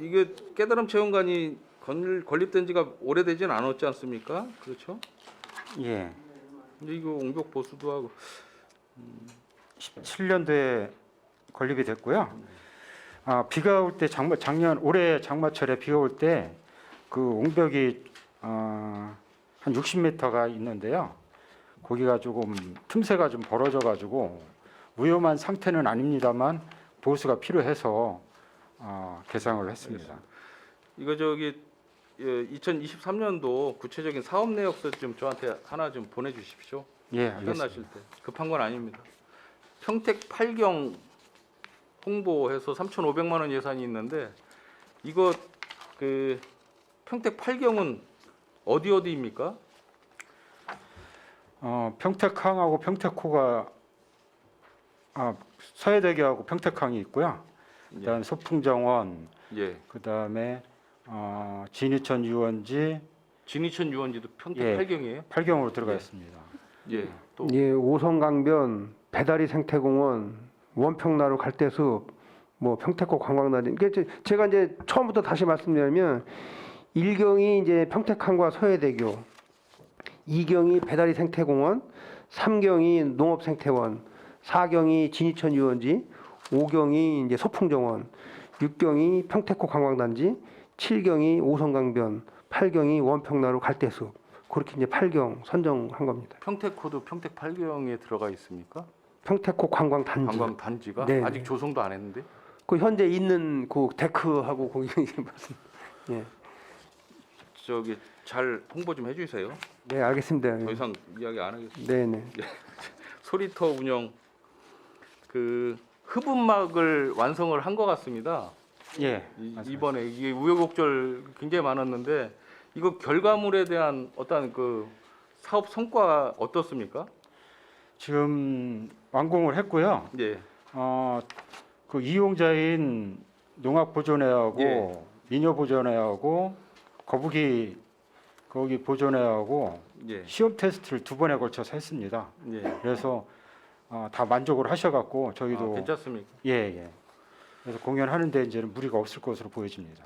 이게 깨달음 체험관이 건립된 지가 오래되진 않았지 않습니까? 그렇죠? 예. 근데 이거 옹벽 보수도 하고 17년도에 건립이 됐고요. 비가 올 때 올해 장마철에 비가 올 때 그 옹벽이 한 60m가 있는데요. 거기가 조금 틈새가 좀 벌어져 가지고 위험한 상태는 아닙니다만 보수가 필요해서 개상을 했습니다. 이거 2023년도 구체적인 사업 내역서 좀 저한테 하나 좀 보내주십시오. 예, 알겠습니다. 끝나실 때 급한 건 아닙니다. 평택 8경 홍보해서 3,500만 원 예산이 있는데 이거 그 평택 8경은 어디입니까? 평택항하고 평택호가 서해대교하고 평택항이 있고요. 그다음 소풍정원, 예. 그다음에 진이천 유원지 진이천 유원지도 평택 예. 8경이에요? 8경으로 들어가 있습니다. 예. 또 예, 오성강변, 배다리 생태공원, 원평나루 갈대숲, 뭐 평택호 관광단지. 이게 제가 이제 처음부터 다시 말씀드리면 1경이 이제 평택항과 서해대교, 2경이 배다리 생태공원, 3경이 농업생태원, 4경이 진이천 유원지, 5경이 이제 소풍정원, 6경이 평택호 관광단지, 7경이 오성강변, 8경이 원평나루 갈대숲. 그렇게 이제 8경 선정한 겁니다. 평택호도 평택 8경에 들어가 있습니까? 평택호 관광단지. 관광 단지가 네. 아직 조성도 안 했는데. 그 현재 있는 그 데크하고 거기 말씀. 예. 저기 잘 홍보 좀 해주세요. 네, 알겠습니다. 더 이상 이야기 안 하겠습니다. 네, 네. 소리터 운영 그 흡음막을 완성을 한 것 같습니다. 예. 이번에 이게 우여곡절 굉장히 많았는데 이거 결과물에 대한 어떤 그 사업 성과 어떻습니까? 지금 완공을 했고요. 예. 그 이용자인 농악보존회하고 예. 미녀보존회하고 거북이 거기 보존회하고 예. 시험 테스트를 2번에 걸쳐서 했습니다. 예. 그래서 다 만족을 하셔갖고 저희도 괜찮습니까? 예. 그래서 공연하는데 이제는 무리가 없을 것으로 보여집니다.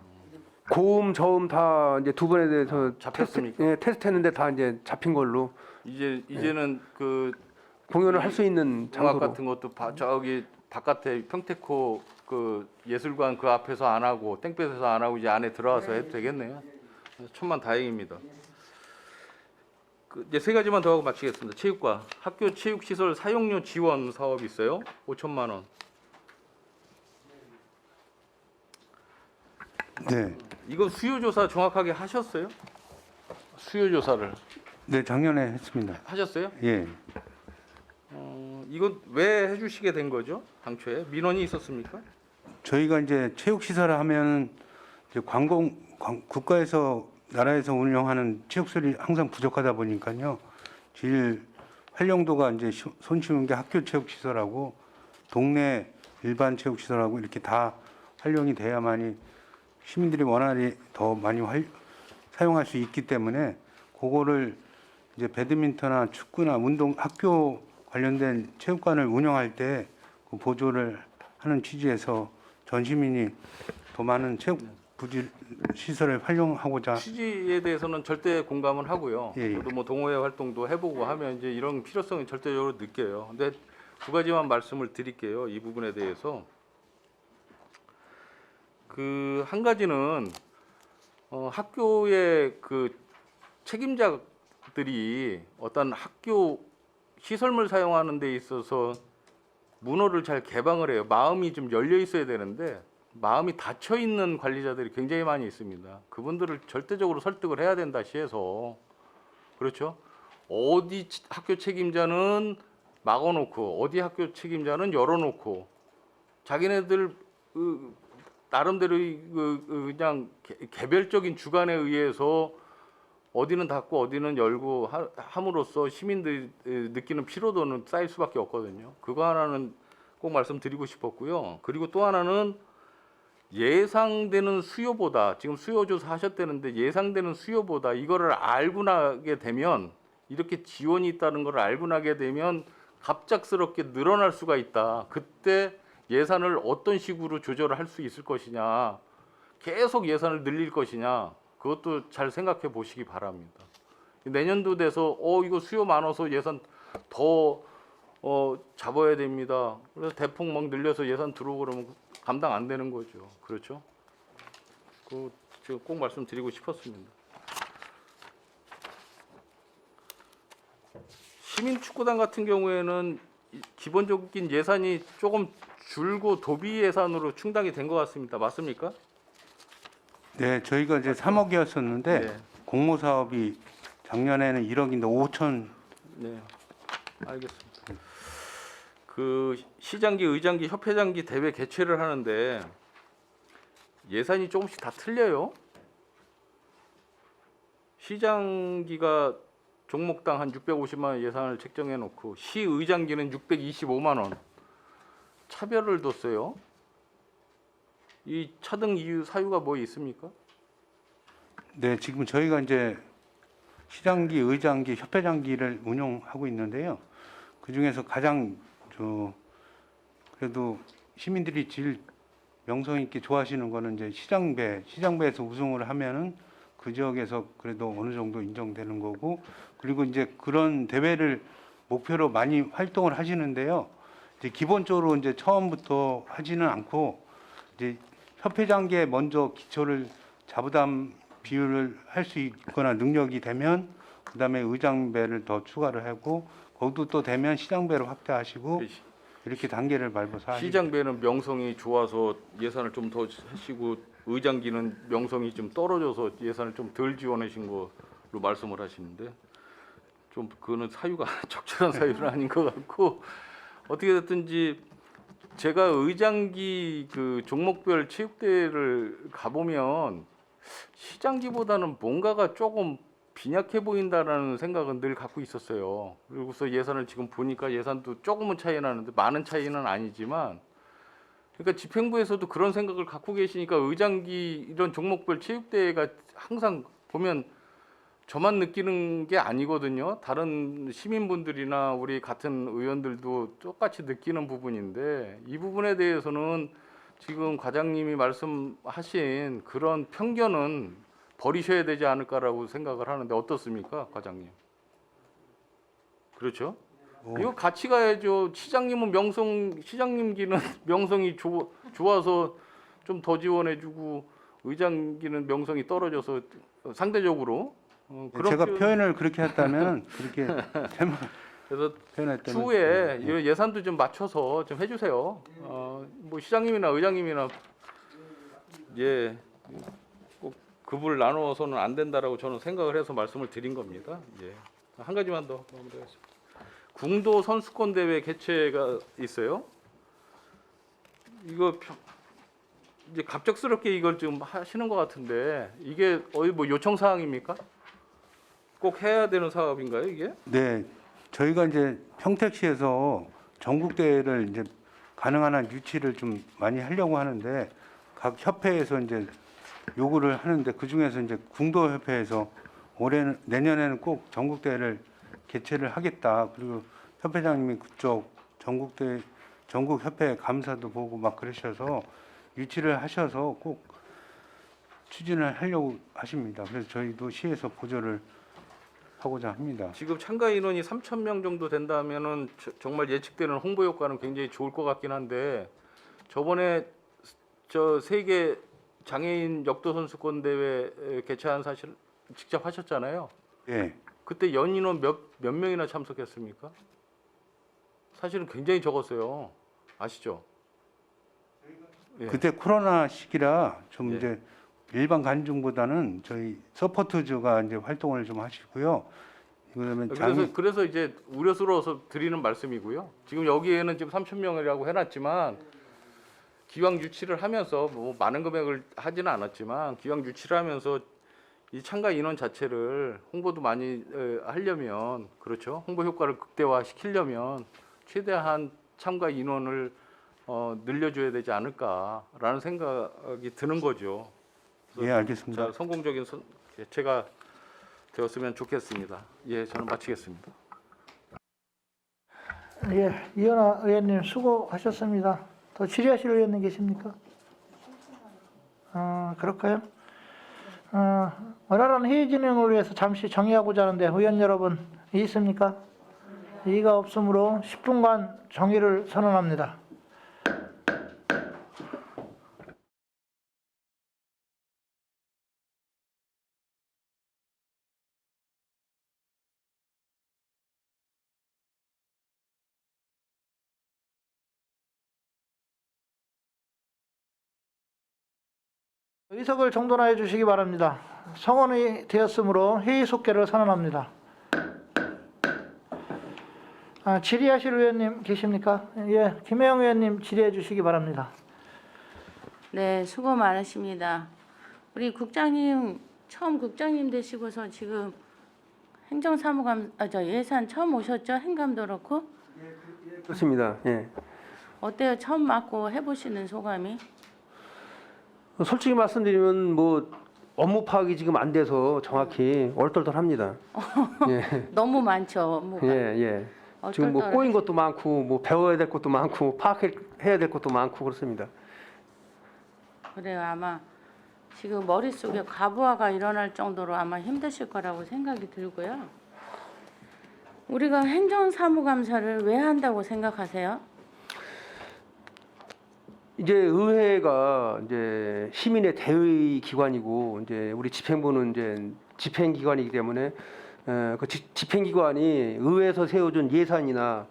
고음, 저음 다 이제 두 번에 대해서 잡혔습니까? 테스트했는데 다 이제 잡힌 걸로 이제는 그 공연을 할 수 있는 장악 장소로. 같은 것도 저기 바깥에 평택호 그 예술관 그 앞에서 안 하고 땡볕에서 안 하고 이제 안에 들어와서 해도 되겠네요. 천만 다행입니다. 이제 세 가지만 더 하고 마치겠습니다. 체육과 학교 체육시설 사용료 지원 사업이 있어요. 5천만 원. 네, 이거 수요 조사 정확하게 하셨어요? 수요 조사를 네 작년에 했습니다. 하셨어요? 예, 이건 왜 해주시게 된 거죠? 당초에 민원이 있었습니까? 저희가 이제 체육 시설을 하면 이제 국가에서 나라에서 운영하는 체육시설이 항상 부족하다 보니까요. 제일 활용도가 이제 손쉬운 게 학교 체육 시설하고 동네 일반 체육 시설하고 이렇게 다 활용이 돼야만이 시민들이 원활히 더 많이 사용할 수 있기 때문에 그거를 이제 배드민턴이나 축구나 운동 학교 관련된 체육관을 운영할 때 그 보조를 하는 취지에서 전 시민이 더 많은 체육 부지 시설을 활용하고자 취지에 대해서는 절대 공감을 하고요. 예, 예. 저도 뭐 동호회 활동도 해보고 하면 이제 이런 필요성이 절대적으로 느껴요. 근데 두 가지만 말씀을 드릴게요. 이 부분에 대해서 그 한 가지는 학교의 그 책임자들이 어떤 학교 시설물 사용하는 데 있어서 문호를 잘 개방을 해요. 마음이 좀 열려 있어야 되는데 마음이 닫혀 있는 관리자들이 굉장히 많이 있습니다. 그분들을 절대적으로 설득을 해야 된다 시에서 그렇죠. 어디 학교 책임자는 막아놓고 어디 학교 책임자는 열어놓고 자기네들 나름대로 그냥 개별적인 주관에 의해서 어디는 닫고 어디는 열고 함으로써 시민들이 느끼는 피로도는 쌓일 수밖에 없거든요. 그거 하나는 꼭 말씀드리고 싶었고요. 그리고 또 하나는 예상되는 수요보다 지금 수요조사 하셨다는데 예상되는 수요보다 이거를 알고 나게 되면 이렇게 지원이 있다는 걸 알고 나게 되면 갑작스럽게 늘어날 수가 있다. 그때 예산을 어떤 식으로 조절을 할 수 있을 것이냐, 계속 예산을 늘릴 것이냐, 그것도 잘 생각해 보시기 바랍니다. 내년도 돼서 이거 수요 많아서 예산 더 잡아야 됩니다. 그래서 대폭 막 늘려서 예산 들어오고 그러면 감당 안 되는 거죠. 그렇죠? 그 제가 꼭 말씀드리고 싶었습니다. 시민축구단 같은 경우에는 기본적인 예산이 조금 줄고 도비 예산으로 충당이 된 것 같습니다. 맞습니까? 네, 저희가 이제 3억이었었는데 네. 공모 사업이 작년에는 1억인데 5천. 네, 알겠습니다. 그 시장기, 의장기, 협회장기 대회 개최를 하는데 예산이 조금씩 다 틀려요. 시장기가 종목당 한 650만 원 예산을 책정해 놓고 시의장기는 625만 원 차별을 뒀어요. 이 차등 이유 사유가 뭐 있습니까? 네, 지금 저희가 이제 시장기, 의장기, 협회장기를 운영하고 있는데요. 그 중에서 가장 그래도 시민들이 제일 명성 있게 좋아하시는 거는 이제 시장배에서 우승을 하면은 그 지역에서 그래도 어느 정도 인정되는 거고, 그리고 이제 그런 대회를 목표로 많이 활동을 하시는데요. 이제 기본적으로 이제 처음부터 하지는 않고 이제 협회장기에 먼저 기초를 자부담 비율을 할 수 있거나 능력이 되면 그다음에 의장배를 더 추가를 하고 거기도 또 되면 시장배로 확대하시고 이렇게 단계를 밟아서 하시고. 시장배는 명성이 좋아서 예산을 좀 더 하시고 의장기는 명성이 좀 떨어져서 예산을 좀 덜 지원하신 걸로 말씀을 하시는데 좀 그거는 사유가 적절한 사유는 아닌 것 같고 어떻게 됐든지 제가 의장기 그 종목별 체육대회를 가보면 시장기보다는 뭔가가 조금 빈약해 보인다라는 생각은 늘 갖고 있었어요. 그리고서 예산을 지금 보니까 예산도 조금은 차이 나는데 많은 차이는 아니지만 그러니까 집행부에서도 그런 생각을 갖고 계시니까 의장기 이런 종목별 체육대회가 항상 보면 저만 느끼는 게 아니거든요. 다른 시민분들이나 우리 같은 의원들도 똑같이 느끼는 부분인데 이 부분에 대해서는 지금 과장님이 말씀하신 그런 편견은 버리셔야 되지 않을까라고 생각을 하는데 어떻습니까, 과장님? 그렇죠? 이거 같이 가야죠. 시장님기는 명성이 좋아서 좀 더 지원해주고 의장기는 명성이 떨어져서 상대적으로 제가 그렇게 표현을 그렇게 했다면 그렇게 잘못 그래서 표현했다면 추후에 이 예산도 좀 맞춰서 좀 해주세요. 뭐 시장님이나 의장님이나 꼭 급을 나누어서는 안 된다라고 저는 생각을 해서 말씀을 드린 겁니다. 한 가지만 더 마무리하겠습니다. 궁도 선수권 대회 개최가 있어요. 이거 이제 갑작스럽게 이걸 좀 하시는 것 같은데 이게 뭐 요청 사항입니까? 꼭 해야 되는 사업인가요, 이게? 네, 저희가 이제 평택시에서 전국 대회를 이제 가능한 한 유치를 좀 많이 하려고 하는데 각 협회에서 이제 요구를 하는데 그 중에서 이제 궁도 협회에서 내년에는 꼭 전국 대회를 개최를 하겠다. 그리고 협회장님이 그쪽 전국 대회 전국 협회 감사도 보고 막 그러셔서 유치를 하셔서 꼭 추진을 하려고 하십니다. 그래서 저희도 시에서 보조를 하고자 합니다. 지금 참가 인원이 3,000명 정도 된다면은 정말 예측되는 홍보 효과는 굉장히 좋을 것 같긴 한데 저번에 저 세계 장애인 역도 선수권 대회 개최한 사실 직접 하셨잖아요. 예. 그때 연인원 몇 명이나 참석했습니까? 사실은 굉장히 적었어요. 아시죠? 예. 그때 코로나 시기라 좀 예. 이제 일반 관중보다는 저희 서포터즈가 이제 활동을 좀 하시고요. 그다음에 그래서 이제 우려스러워서 드리는 말씀이고요. 지금 여기에는 지금 3,000명이라고 해놨지만 기왕 유치를 하면서 뭐 많은 금액을 하지는 않았지만 기왕 유치를 하면서 이 참가 인원 자체를 홍보도 많이 하려면 그렇죠. 홍보 효과를 극대화 시키려면 최대한 참가 인원을 늘려줘야 되지 않을까라는 생각이 드는 거죠. 예, 알겠습니다. 자, 성공적인 개최가 되었으면 좋겠습니다. 예, 저는 마치겠습니다. 예, 이현아 의원님 수고하셨습니다. 더 질의하실 의원님 계십니까? 그럴까요? 원활한 회의 진행을 위해서 잠시 정의하고자 하는데 의원 여러분 이의 있습니까? 이의가 없으므로 10분간 정의를 선언합니다. 의석을 정돈하여 주시기 바랍니다. 성원이 되었으므로 회의 속개를 선언합니다. 질의하실 의원님 계십니까? 예, 김혜영 의원님 질의해 주시기 바랍니다. 네, 수고 많으십니다. 우리 국장님 처음 국장님 되시고서 지금 행정사무감 예산 처음 오셨죠? 행감도 그렇고 그렇습니다. 예. 어때요? 처음 맡고 해보시는 소감이? 솔직히 말씀드리면 뭐 업무 파악이 지금 안 돼서 정확히 얼떨떨합니다. 예. 너무 많죠. 뭐가. 예, 예. 지금 뭐 꼬인 것도 많고 뭐 배워야 될 것도 많고 파악해야 될 것도 많고 그렇습니다. 그래요. 아마 지금 머릿속에 과부하가 일어날 정도로 아마 힘드실 거라고 생각이 들고요. 우리가 행정사무감사를 왜 한다고 생각하세요? 이제 의회가 이제 시민의 대의 기관이고 이제 우리 집행부는 이제 집행 기관이기 때문에 그 집행 기관이 의회에서 세워준 예산이나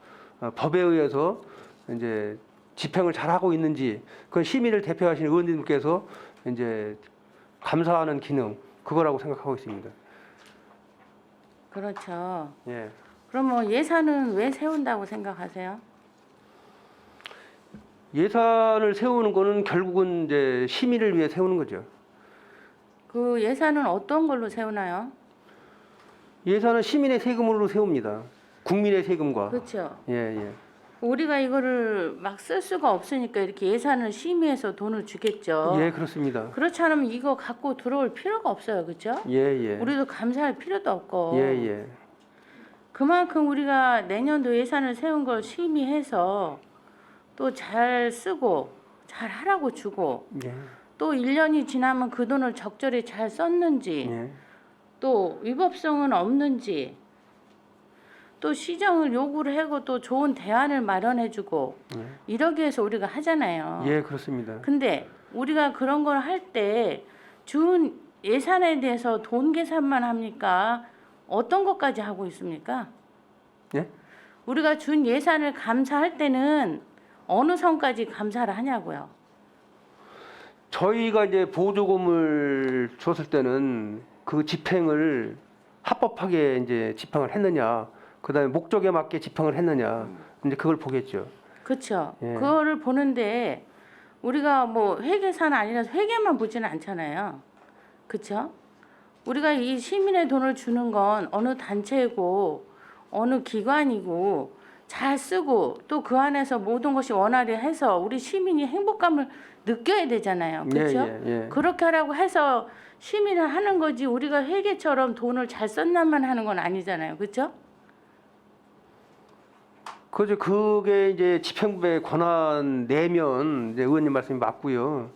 법에 의해서 이제 집행을 잘 하고 있는지 그 시민을 대표하시는 의원님께서 이제 감사하는 기능 그거라고 생각하고 있습니다. 그렇죠. 예. 그럼 뭐 예산은 왜 세운다고 생각하세요? 예산을 세우는 거는 결국은 이제 시민을 위해 세우는 거죠. 그 예산은 어떤 걸로 세우나요? 예산은 시민의 세금으로 세웁니다. 국민의 세금과. 그렇죠. 예, 예. 우리가 이거를 막 쓸 수가 없으니까 이렇게 예산을 심의해서 돈을 주겠죠. 예, 그렇습니다. 그렇지 않으면 이거 갖고 들어올 필요가 없어요. 그렇죠? 예, 예. 우리도 감사할 필요도 없고. 예, 예. 그만큼 우리가 내년도 예산을 세운 걸 심의해서 또 잘 쓰고 잘 하라고 주고 예. 또 1년이 지나면 그 돈을 적절히 잘 썼는지 예. 또 위법성은 없는지 또 시정을 요구를 하고 또 좋은 대안을 마련해주고 이러기 위해서 우리가 하잖아요. 예, 그렇습니다. 근데 우리가 그런 걸 할 때 준 예산에 대해서 돈 계산만 합니까? 어떤 것까지 하고 있습니까? 예? 우리가 준 예산을 감사할 때는 어느 선까지 감사를 하냐고요. 저희가 이제 보조금을 줬을 때는 그 집행을 합법하게 이제 집행을 했느냐, 그다음에 목적에 맞게 집행을 했느냐, 이제 그걸 보겠죠. 그렇죠. 예. 그거를 보는데 우리가 뭐 회계사는 아니라서 회계만 보지는 않잖아요. 그렇죠? 우리가 이 시민의 돈을 주는 건 어느 단체고 어느 기관이고 잘 쓰고 또 그 안에서 모든 것이 원활히 해서 우리 시민이 행복감을 느껴야 되잖아요. 그렇죠? 예, 예, 예. 그렇게 하라고 해서 시민을 하는 거지 우리가 회계처럼 돈을 잘 썼나만 하는 건 아니잖아요. 그렇죠? 그게 이제 집행부의 권한 내면 이제 의원님 말씀이 맞고요.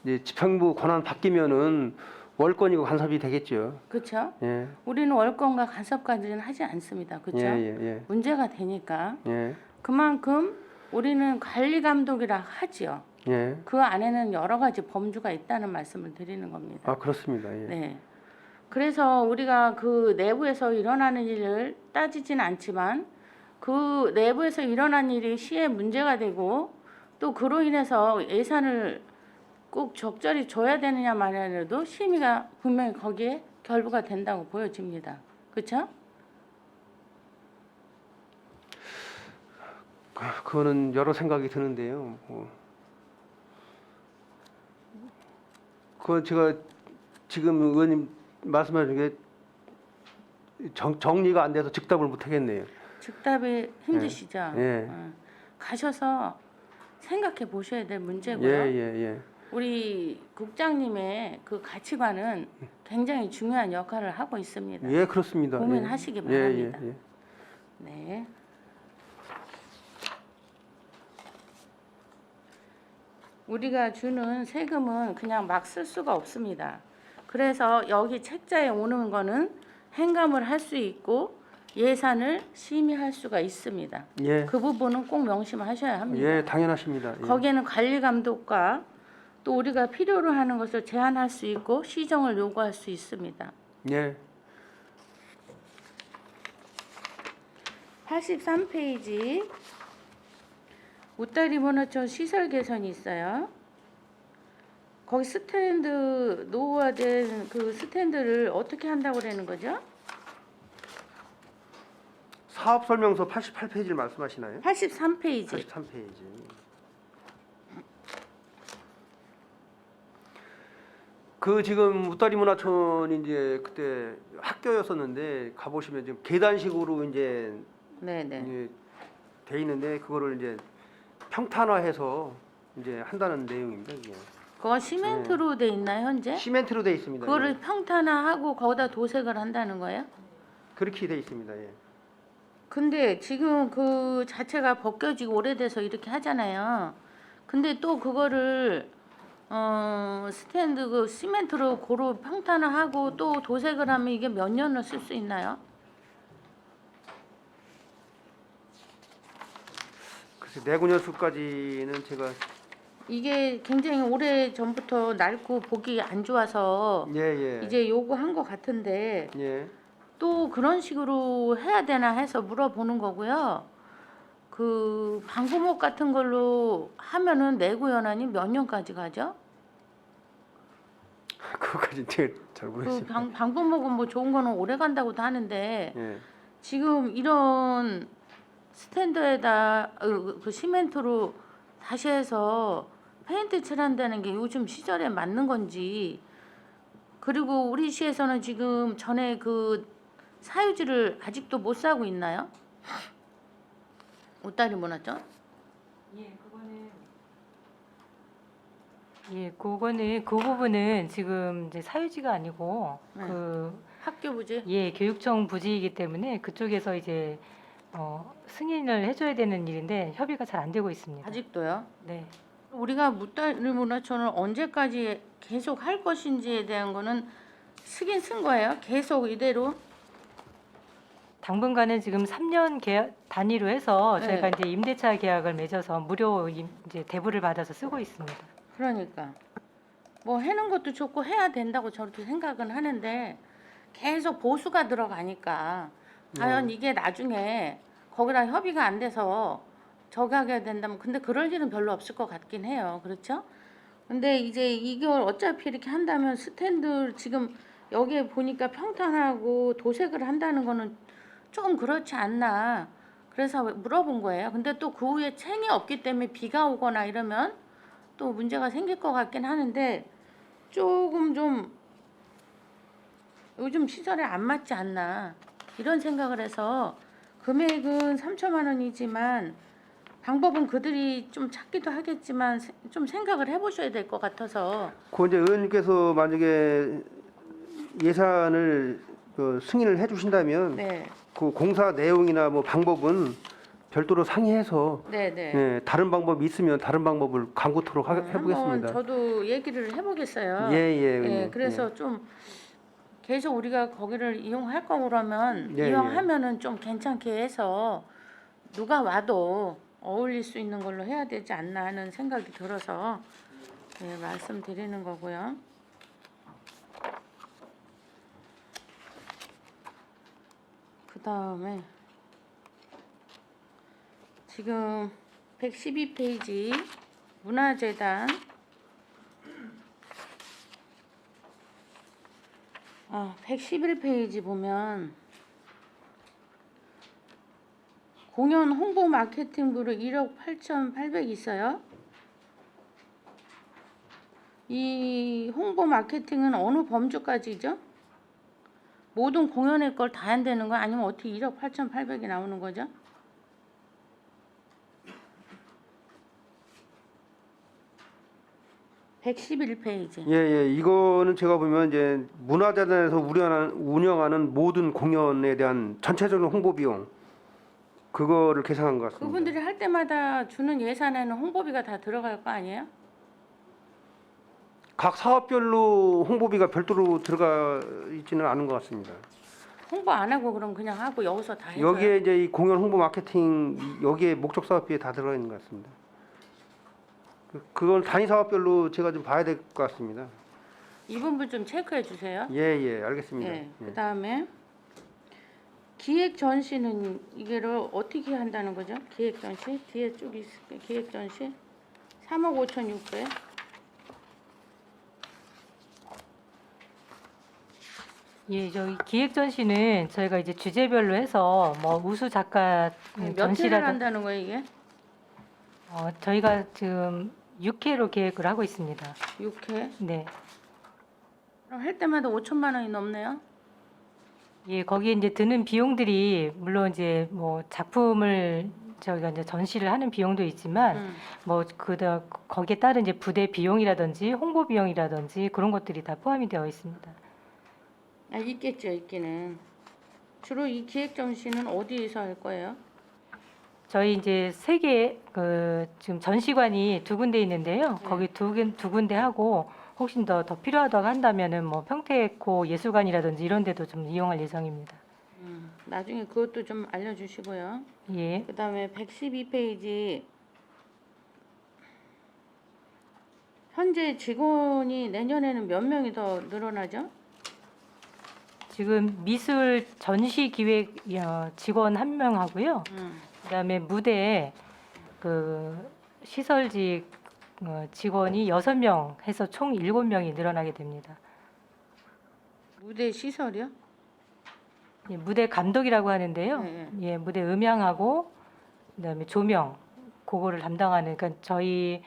이제 집행부 권한 바뀌면은 월권이고 간섭이 되겠죠. 그렇죠? 예. 우리는 월권과 간섭까지는 하지 않습니다. 그렇죠? 예. 문제가 되니까 예. 그만큼 우리는 관리 감독이라 하지요. 예. 그 안에는 여러 가지 범주가 있다는 말씀을 드리는 겁니다. 아, 그렇습니다. 예. 네. 그래서 우리가 그 내부에서 일어나는 일을 따지진 않지만 그 내부에서 일어난 일이 시에 문제가 되고 또 그로 인해서 예산을 꼭 적절히 줘야 되느냐 말이라도 심의가 분명히 거기에 결부가 된다고 보여집니다. 그렇죠? 그거는 여러 생각이 드는데요. 그건 제가 지금 의원님 말씀하신 게 정리가 안 돼서 즉답을 못 하겠네요. 즉답이 힘드시죠? 예. 가셔서 생각해 보셔야 될 문제고요. 예. 우리 국장님의 그 가치관은 굉장히 중요한 역할을 하고 있습니다. 예, 그렇습니다. 고민하시기 예. 바랍니다. 예. 네. 우리가 주는 세금은 그냥 막 쓸 수가 없습니다. 그래서 여기 책자에 오는 거는 행감을 할 수 있고 예산을 심의할 수가 있습니다. 예. 그 부분은 꼭 명심하셔야 합니다. 예, 당연하십니다. 예. 거기에는 관리 감독과 또 우리가 필요로 하는 것을 제한할 수 있고 시정을 요구할 수 있습니다. 예. 83페이지 웃다리 문화촌 시설 개선이 있어요. 거기 스탠드 노후화된 그 스탠드를 어떻게 한다고 그러는 거죠? 사업 설명서 88페이지를 말씀하시나요? 83페이지. 83페이지. 그 지금 웃다리 문화촌이 이제 그때 학교였었는데 가보시면 지금 계단식으로 이제 네네. 돼 있는데 그거를 이제 평탄화해서 이제 한다는 내용입니다. 이게. 그거 시멘트로 돼 있나요 현재? 시멘트로 돼 있습니다. 그거를 예. 평탄화하고 거기다 도색을 한다는 거예요? 그렇게 돼 있습니다. 예. 근데 지금 그 자체가 벗겨지고 오래돼서 이렇게 하잖아요. 근데 또 그거를 스탠드 그 시멘트로 고루 평탄화하고 또 도색을 하면 이게 몇 년을 쓸 수 있나요? 글쎄 내구년수까지는 제가 이게 굉장히 오래 전부터 낡고 보기 안 좋아서 예. 이제 요구한 것 같은데 예. 또 그런 식으로 해야 되나 해서 물어보는 거고요. 그 방부목 같은 걸로 하면은 내구 연한이 몇 년까지 가죠? 그거까지 제가 잘 그 모르겠습니다. 방부목은 뭐 좋은 거는 오래 간다고도 하는데 예. 지금 이런 스탠드에다 그 시멘트로 다시 해서 페인트 칠한다는 게 요즘 시절에 맞는 건지 그리고 우리 시에서는 지금 전에 그 사유지를 아직도 못 사고 있나요? 웃다리 문화촌? 그거는 그 부분은 지금 이제 사유지가 아니고 네. 그 학교 부지? 교육청 부지이기 때문에 그쪽에서 이제 승인을 해줘야 되는 일인데 협의가 잘 안 되고 있습니다. 아직도요? 네. 우리가 웃다리 문화촌을 언제까지 계속 할 것인지에 대한 거는 쓰긴 쓴 거예요? 계속 이대로? 당분간은 지금 3년 계약 단위로 해서 네. 저희가 이제 임대차 계약을 맺어서 무료 이제 대부를 받아서 쓰고 있습니다. 그러니까 뭐 해는 것도 좋고 해야 된다고 저도 생각은 하는데 계속 보수가 들어가니까 과연 이게 나중에 거기랑 협의가 안 돼서 저기하게 된다면 근데 그럴 일은 별로 없을 것 같긴 해요. 그렇죠? 근데 이제 이걸 어차피 이렇게 한다면 스탠드 지금 여기에 보니까 평탄하고 도색을 한다는 거는 조금 그렇지 않나 그래서 물어본 거예요. 근데 또 그 후에 챙이 없기 때문에 비가 오거나 이러면 또 문제가 생길 것 같긴 하는데 조금 좀 요즘 시설에 안 맞지 않나 이런 생각을 해서 금액은 3천만 원이지만 방법은 그들이 좀 찾기도 하겠지만 좀 생각을 해보셔야 될 것 같아서 그 이제 의원님께서 만약에 예산을 승인을 해주신다면 네. 그 공사 내용이나 뭐 방법은 별도로 상의해서 네네. 예, 다른 방법이 있으면 다른 방법을 강구토록 해보겠습니다. 한번 저도 얘기를 해보겠어요. 예. 예, 그래서 좀 계속 우리가 거기를 이용할 거고 그러면 예, 이용하면은 좀 괜찮게 해서 누가 와도 어울릴 수 있는 걸로 해야 되지 않나 하는 생각이 들어서 예, 말씀드리는 거고요. 그 다음에 지금 112페이지 문화재단 111페이지 보면 공연 홍보 마케팅부로 1억 8,800 있어요. 이 홍보 마케팅은 어느 범주까지죠? 모든 공연의 걸 다 한다는 거 아니면 어떻게 1억 8,800이 나오는 거죠? (111페이지) 예. 이거는 제가 보면 이제 문화재단에서 운영하는 모든 공연에 대한 전체적인 홍보 비용 그거를 계산한 것 같습니다. 그분들이 할 때마다 주는 예산에는 홍보비가 다 들어갈 거 아니에요? 각 사업별로 홍보비가 별도로 들어가 있지는 않은 것 같습니다. 홍보 안 하고 그럼 그냥 하고 여기서 다 해줘요? 여기에 이제 이 공연 홍보 마케팅 여기에 목적 사업비에 다 들어가 있는 것 같습니다. 그건 단위 사업별로 제가 좀 봐야 될 것 같습니다. 이 부분 좀 체크해 주세요. 예, 알겠습니다. 예. 그다음에 기획 전시는 이게를 어떻게 한다는 거죠? 기획 전시 뒤에 쭉 있을게요. 기획 전시 3억 5,600. 예, 저희 기획 전시는 저희가 이제 주제별로 해서 뭐 우수 작가 몇 회를 전시라든 한다는 거예요 이게? 저희가 지금 6회로 계획을 하고 있습니다. 6회. 네. 그럼 할 때마다 5천만 원이 넘네요. 예, 거기에 이제 드는 비용들이 물론 이제 뭐 작품을 저희가 이제 전시를 하는 비용도 있지만 뭐 거기에 따른 이제 부대 비용이라든지 홍보 비용이라든지 그런 것들이 다 포함이 되어 있습니다. 있겠죠, 있기는. 주로 이 기획 전시는 어디에서 할 거예요? 저희 이제 세 개 지금 전시관이 두 군데 있는데요. 거기 두 군데 하고 혹시 더 필요하다고 한다면은 뭐 평택호 예술관이라든지 이런 데도 좀 이용할 예정입니다. 나중에 그것도 좀 알려주시고요. 예. 그다음에 112페이지 현재 직원이 내년에는 몇 명이 더 늘어나죠? 지금 미술 전시 기획 직원 1명 하고요. 그다음에 무대 시설직 직원이 6명 해서 총 7명이 늘어나게 됩니다. 무대 시설이요? 예, 무대 감독이라고 하는데요. 네. 예, 무대 음향하고 그다음에 조명 그거를 담당하는 그러니까 저희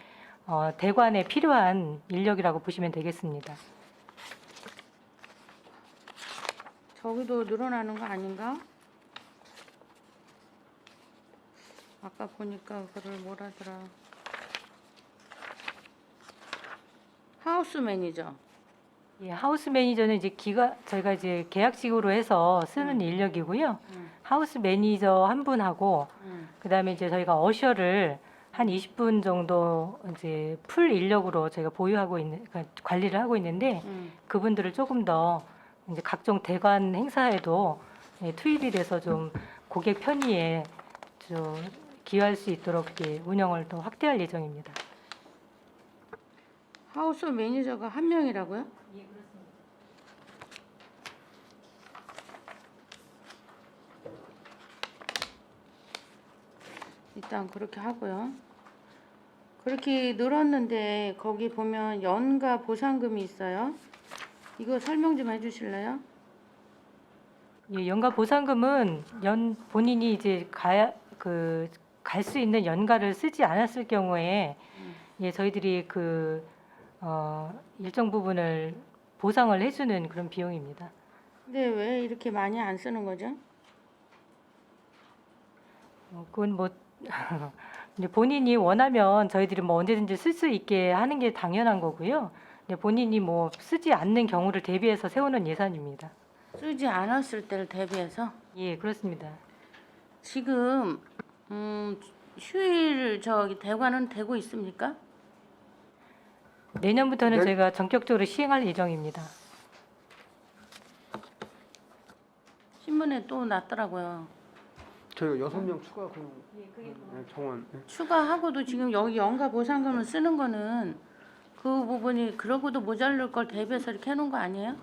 대관에 필요한 인력이라고 보시면 되겠습니다. 저기도 늘어나는 거 아닌가? 아까 보니까 그걸 뭐라더라. 하우스 매니저. 예, 하우스 매니저는 이제 저희가 이제 계약직으로 해서 쓰는 인력이고요. 하우스 매니저 한 분하고 그다음에 이제 저희가 어셔를 한 20분 정도 이제 풀 인력으로 저희가 그러니까 관리를 하고 있는데 그분들을 조금 더 이제 각종 대관 행사에도 투입이 돼서 좀 고객 편의에 좀 기여할 수 있도록 이렇게 운영을 더 확대할 예정입니다. 하우스 매니저가 한 명이라고요? 예, 그렇습니다. 일단 그렇게 하고요. 그렇게 늘었는데 거기 보면 연가 보상금이 있어요. 이거 설명 좀 해주실래요? 예, 연가 보상금은 본인이 이제 갈 수 있는 연가를 쓰지 않았을 경우에 예, 저희들이 일정 부분을 보상을 해주는 그런 비용입니다. 근데 왜 이렇게 많이 안 쓰는 거죠? 그건 뭐 이제 본인이 원하면 저희들이 뭐 언제든지 쓸 수 있게 하는 게 당연한 거고요. 본인이 뭐 쓰지 않는 경우를 대비해서 세우는 예산입니다. 쓰지 않았을 때를 대비해서 예, 그렇습니다. 지금 휴일 대관은 되고 있습니까? 내년부터는 네. 제가 전격적으로 시행할 예정입니다. 신문에 또 났더라고요. 저희가 6명 추가 정원. 추가하고도 지금 여기 연가 보상금을 쓰는 거는 그 부분이 그러고도 모자랄 걸 대비해서 이렇게 해놓은 거 아니에요?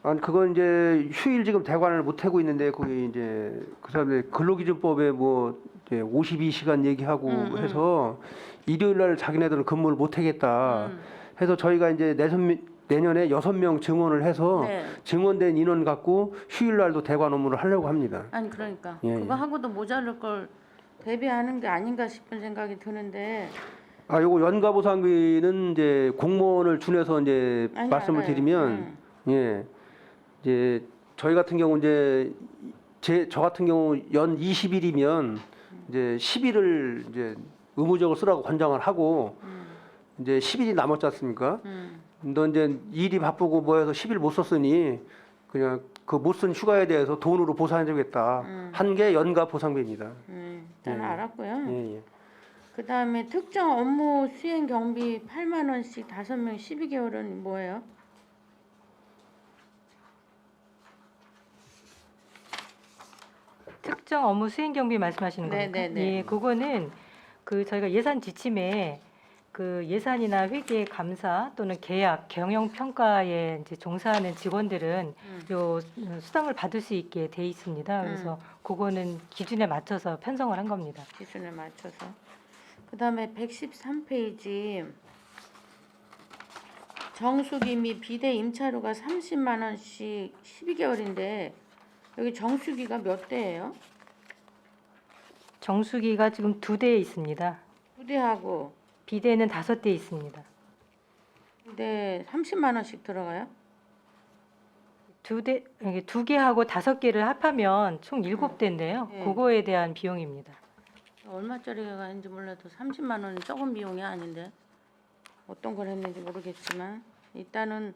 아니 그건 이제 휴일 지금 대관을 못 하고 있는데 거기 이제 그 사람들 근로기준법에 뭐 이제 52시간 얘기하고 해서 일요일 날 자기네들은 근무를 못 하겠다 해서 저희가 이제 내년에 6명 증원을 해서 네. 증원된 인원 갖고 휴일 날도 대관 업무를 하려고 합니다. 아니 그러니까 예, 그거 하고도 모자랄 걸 대비하는 게 아닌가 싶은 생각이 드는데 아, 요거 연가 보상비는 이제 공무원을 준해서 이제 아니, 말씀을 알아요. 드리면 예. 이제 저희 같은 경우 이제 저 같은 경우 연 20일이면 이제 10일을 이제 의무적으로 쓰라고 권장을 하고 이제 10일이 남았지 않습니까? 너 이제 일이 바쁘고 뭐해서 10일 못 썼으니 그냥 그 못 쓴 휴가에 대해서 돈으로 보상해 주겠다. 한 게 연가 보상비입니다. 일단 예. 알았고요. 예, 예. 그 다음에 특정 업무 수행 경비 8만 원씩 5명 12개월은 뭐예요? 특정 업무 수행 경비 말씀하시는 네, 겁니까? 네, 네. 예, 그거는 그 저희가 예산 지침에 그 예산이나 회계 감사 또는 계약 경영 평가에 이제 종사하는 직원들은 요 수당을 받을 수 있게 돼 있습니다. 그래서 그거는 기준에 맞춰서 편성을 한 겁니다. 기준에 맞춰서. 그 다음에 113페이지 정수기 및 비대 임차료가 30만 원씩 12개월인데 여기 정수기가 몇 대예요? 정수기가 지금 2대 있습니다. 2대하고 비대는 5대 있습니다. 근데 30만 원씩 들어가요? 2개하고 5개를 합하면 총 7대인데요. 네. 그거에 대한 비용입니다. 얼마짜리가 있는지 몰라도 30만 원은 적은 비용이 아닌데 어떤 걸 했는지 모르겠지만 일단은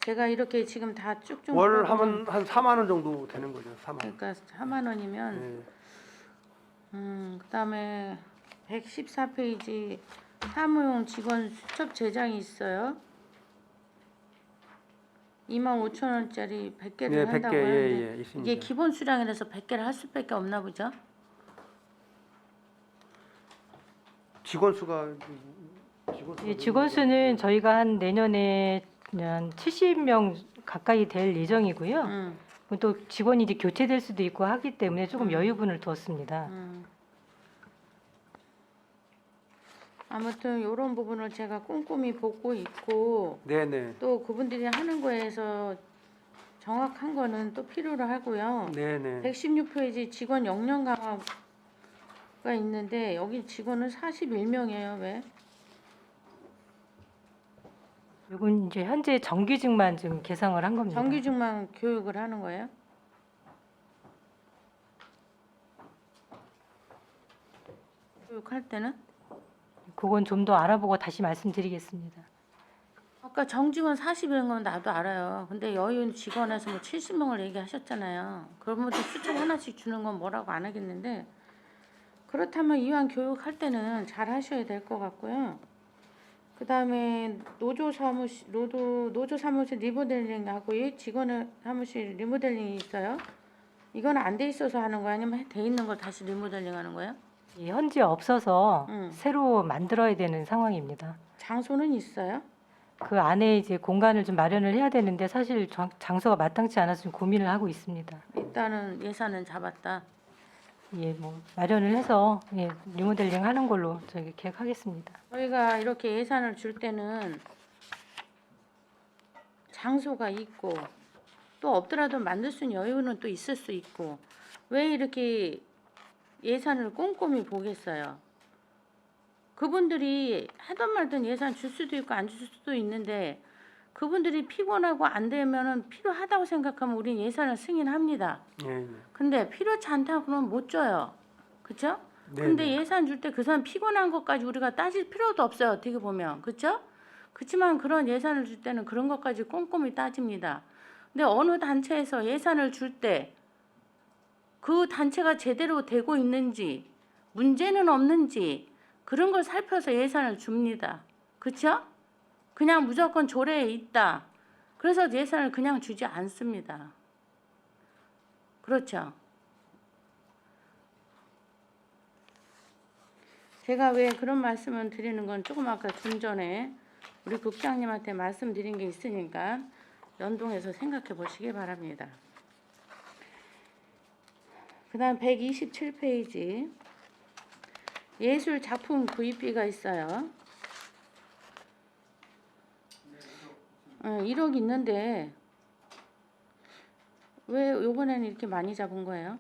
제가 이렇게 지금 다 쭉쭉 월 물어보면- 하면 한 4만 원 정도 되는 거죠. 4만 원. 그러니까 4만 원이면 예. 그다음에 114페이지 사무용 직원 수첩 제장이 있어요. 25,000원짜리 100개를 네, 100개 한다고 하는데 예, 예, 있습니다. 이게 기본 수량이라서 100개를 할 수밖에 없나 보죠? 직원 수가 이 직원 수는 저희가 한 내년에 한 70명 가까이 될 예정이고요. 또 직원이 이제 교체될 수도 있고 하기 때문에 조금 여유분을 두었습니다. 아무튼 이런 부분을 제가 꼼꼼히 보고 있고 네네. 또 그분들이 하는 거에서 정확한 거는 또 필요로 하고요. 네네. 116페이지 직원 역량 강화가 있는데 여기 직원은 41명이에요. 왜? 이건 이제 현재 정규직만 지금 개상을 한 겁니다. 정규직만 교육을 하는 거예요? 교육할 때는? 그건 좀 더 알아보고 다시 말씀드리겠습니다. 아까 정직원 40인 건 나도 알아요. 근데 여유 직원에서 뭐 70명을 얘기하셨잖아요. 그러면 또 수첩 하나씩 주는 건 뭐라고 안 하겠는데 그렇다면 이왕 교육할 때는 잘 하셔야 될 것 같고요. 그 다음에 노조 사무실 리모델링하고 이 직원 사무실 리모델링이 있어요. 이건 안 돼 있어서 하는 거야? 아니면 돼 있는 걸 다시 리모델링 하는 거예요? 이 현재 없어서 음. 새로 만들어야 되는 상황입니다. 장소는 있어요? 그 안에 이제 공간을 좀 마련을 해야 되는데 사실 장소가 마땅치 않아서 좀 고민을 하고 있습니다. 일단은 예산은 잡았다. 예, 뭐 마련을 해서 예, 리모델링 하는 걸로 저희 계획하겠습니다. 저희가 이렇게 예산을 줄 때는 장소가 있고 또 없더라도 만들 수 있는 여유는 또 있을 수 있고 왜 이렇게 예산을 꼼꼼히 보겠어요? 그분들이 하던 말던 예산 줄 수도 있고 안 줄 수도 있는데 그분들이 피곤하고 안 되면은 필요하다고 생각하면 우린 예산을 승인합니다. 예, 예. 근데 필요치 않다 그러면 못 줘요. 그렇죠? 네, 근데 네. 예산 줄 때 그 사람 피곤한 것까지 우리가 따질 필요도 없어요. 어떻게 보면. 그렇죠? 그렇지만 그런 예산을 줄 때는 그런 것까지 꼼꼼히 따집니다. 근데 어느 단체에서 예산을 줄 때 그 단체가 제대로 되고 있는지 문제는 없는지 그런 걸 살펴서 예산을 줍니다. 그렇죠? 그냥 무조건 조례에 있다. 그래서 예산을 그냥 주지 않습니다. 그렇죠? 제가 왜 그런 말씀을 드리는 건 조금 아까 좀 전에 우리 국장님한테 말씀드린 게 있으니까 연동해서 생각해 보시기 바랍니다. 그 다음 127페이지 예술 작품 구입비가 있어요. 1억 있는데 왜 이번에는 이렇게 많이 잡은 거예요?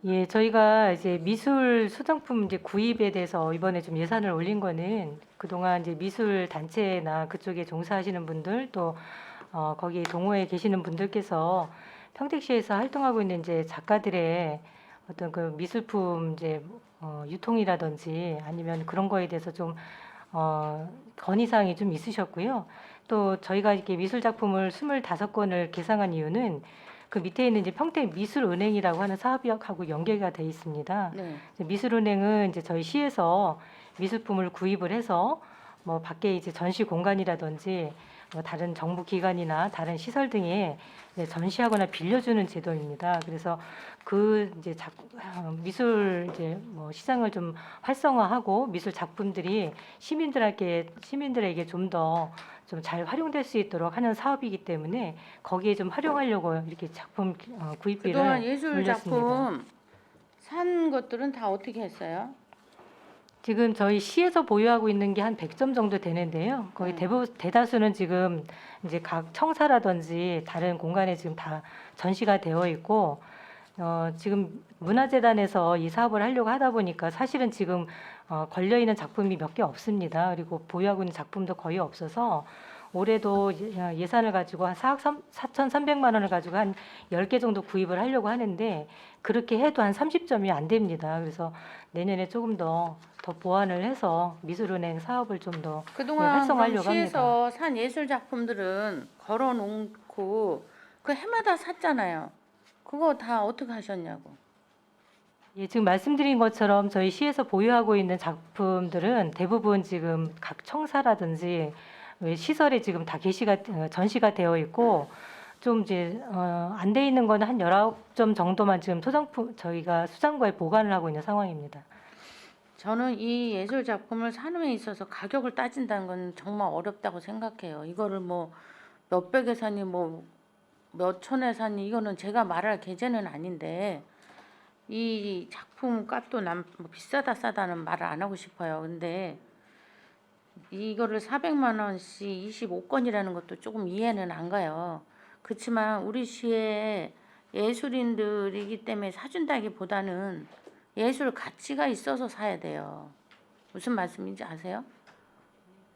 예, 저희가 이제 미술 소장품 이제 구입에 대해서 이번에 좀 예산을 올린 거는 그동안 이제 미술 단체나 그쪽에 종사하시는 분들 또 거기 동호회에 계시는 분들께서 평택시에서 활동하고 있는 이제 작가들의 어떤 그 미술품 이제 유통이라든지 아니면 그런 거에 대해서 좀 건의사항이 좀 있으셨고요. 또 저희가 이렇게 미술 작품을 25건을 개상한 이유는 그 밑에 있는 이제 평택미술은행이라고 하는 사업하고 연계가 돼 있습니다. 네. 이제 미술은행은 이제 저희 시에서 미술품을 구입을 해서 뭐 밖에 이제 전시 공간이라든지 뭐 다른 정부 기관이나 다른 시설 등에 이제 전시하거나 빌려주는 제도입니다. 그래서 그 이제 미술 이제 뭐 시장을 좀 활성화하고 미술 작품들이 시민들에게 좀 더 좀 잘 활용될 수 있도록 하는 사업이기 때문에 거기에 좀 활용하려고 이렇게 작품 구입비를 그동안 예술 올렸습니다. 작품 산 것들은 다 어떻게 했어요? 지금 저희 시에서 보유하고 있는 게 한 100점 정도 되는데요. 거의 대다수는 지금 이제 각 청사라든지 다른 공간에 지금 다 전시가 되어 있고 지금 문화재단에서 이 사업을 하려고 하다 보니까 사실은 지금 걸려 있는 작품이 몇 개 없습니다. 그리고 보유하고 있는 작품도 거의 없어서 올해도 예산을 가지고 한 4억 4,300만 원을 가지고 한 10개 정도 구입을 하려고 하는데 그렇게 해도 한 30점이 안 됩니다. 그래서 내년에 조금 더 보완을 해서 미술은행 사업을 좀 더 그동안 활성화하려고 그럼 시에서 산 예술 작품들은 걸어놓고 그 해마다 샀잖아요. 그거 다 어떻게 하셨냐고. 예, 지금 말씀드린 것처럼 저희 시에서 보유하고 있는 작품들은 대부분 지금 각 청사라든지 시설에 지금 다 전시가 되어 있고 좀 이제 안 돼 있는 거는 한 19점 정도만 지금 저희가 수장고에 보관을 하고 있는 상황입니다. 저는 이 예술 작품을 사는 데 있어서 가격을 따진다는 건 정말 어렵다고 생각해요. 이거를 뭐 몇백에 사니 뭐 몇천에 사니 이거는 제가 말할 계제는 아닌데 이 작품 값도 뭐 비싸다 싸다는 말을 안 하고 싶어요. 근데 이거를 400만 원씩 25건이라는 것도 조금 이해는 안 가요. 그렇지만 우리 시의 예술인들이기 때문에 사준다기보다는 예술 가치가 있어서 사야 돼요. 무슨 말씀인지 아세요?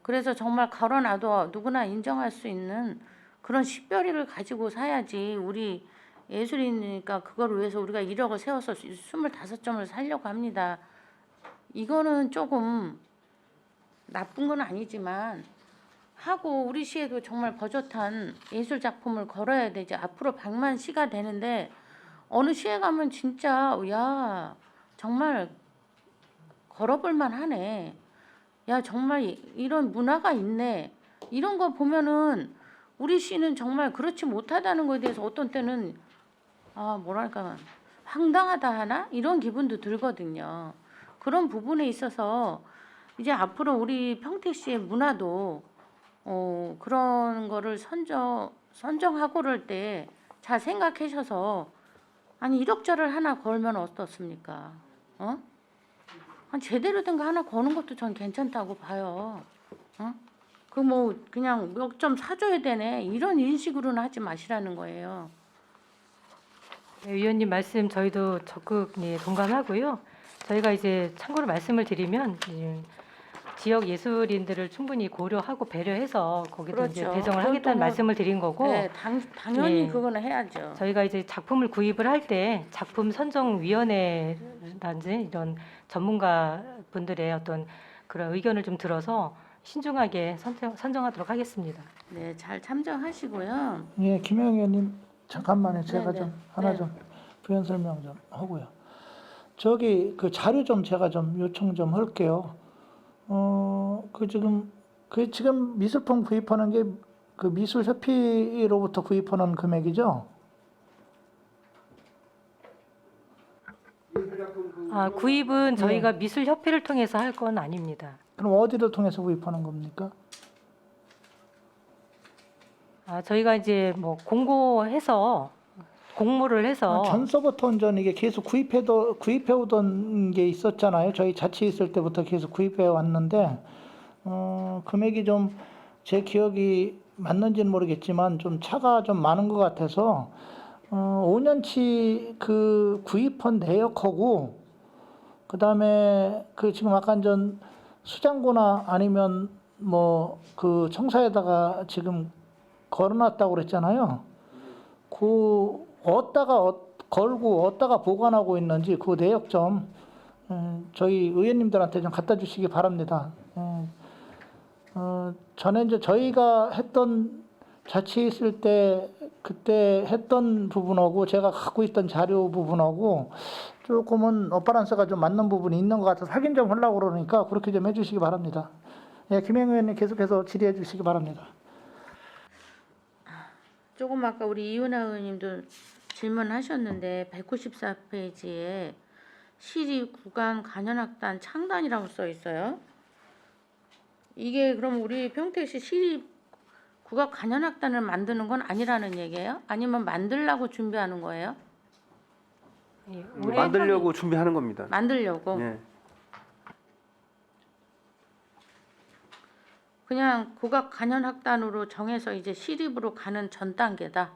그래서 정말 걸어놔도 누구나 인정할 수 있는 그런 식별위를 가지고 사야지 우리 예술인이니까 그걸 위해서 우리가 1억을 세워서 25점을 살려고 합니다. 이거는 조금 나쁜 건 아니지만 하고 우리 시에도 정말 버젓한 예술 작품을 걸어야 되지. 앞으로 100만 시가 되는데 어느 시에 가면 진짜 야 정말 걸어볼만 하네. 야 정말 이런 문화가 있네. 이런 거 보면은 우리 시는 정말 그렇지 못하다는 거에 대해서 어떤 때는 뭐랄까 황당하다 하나 이런 기분도 들거든요. 그런 부분에 있어서 이제 앞으로 우리 평택시의 문화도 그런 거를 선정하고 그럴 때 잘 생각하셔서 아니 이력저를 하나 걸면 어떻습니까? 한 제대로 된 거 하나 거는 것도 전 괜찮다고 봐요. 그 뭐 그냥 몇 점 사줘야 되네 이런 인식으로는 하지 마시라는 거예요. 네, 위원님 말씀 저희도 적극 동감하고요. 저희가 이제 참고로 말씀을 드리면 지역 예술인들을 충분히 고려하고 배려해서 거기도 이제 그렇죠. 배정을 그건 하겠다는 또 뭐, 말씀을 드린 거고 네, 당연히 예. 그거는 해야죠. 저희가 이제 작품을 구입을 할 때 작품 선정위원회라든지 이런 전문가 분들의 어떤 그런 의견을 좀 들어서 신중하게 선정하도록 하겠습니다. 네, 잘 참정하시고요. 예, 김영 의원님 잠깐만요. 제가 네, 좀 네. 하나 네. 좀 부연 설명 좀 하고요. 저기 그 자료 좀 제가 좀 요청 좀 할게요. 지금 미술품 구입하는 게 그 미술협회로부터 구입하는 금액이죠? 구입은 저희가 미술협회를 통해서 할 건 아닙니다. 그럼 어디를 통해서 구입하는 겁니까? 저희가 이제 뭐 공고를 해서 전서부터 전 이게 계속 구입해 오던 게 있었잖아요. 저희 자치 있을 때부터 계속 구입해 왔는데 금액이 좀 제 기억이 맞는지는 모르겠지만 좀 차가 좀 많은 것 같아서 5년치 그 구입한 내역하고 그다음에 그 지금 아까 전 수장고나 아니면 뭐 그 청사에다가 지금 걸어놨다고 그랬잖아요. 그 어디다가 걸고 어디다가 보관하고 있는지 그 내역 좀 저희 의원님들한테 좀 갖다 주시기 바랍니다. 전에 이제 저희가 했던 자치 있을 때 그때 했던 부분하고 제가 갖고 있던 자료 부분하고 조금은 어바란스가 좀 맞는 부분이 있는 것 같아서 확인 좀 하려고 그러니까 그렇게 좀 해주시기 바랍니다. 예, 김행 의원님 계속해서 질의해 주시기 바랍니다. 조금 아까 우리 이은하 의원님도 질문하셨는데 194페이지에 시립 구간 간현악단 창단이라고 써 있어요. 이게 그럼 우리 평택시 시립 국악 간현악단을 만드는 건 아니라는 얘기예요? 아니면 만들려고 준비하는 거예요? 예, 만들려고 준비하는 겁니다. 만들려고. 예. 그냥 국악 간현악단으로 정해서 이제 시립으로 가는 전 단계다.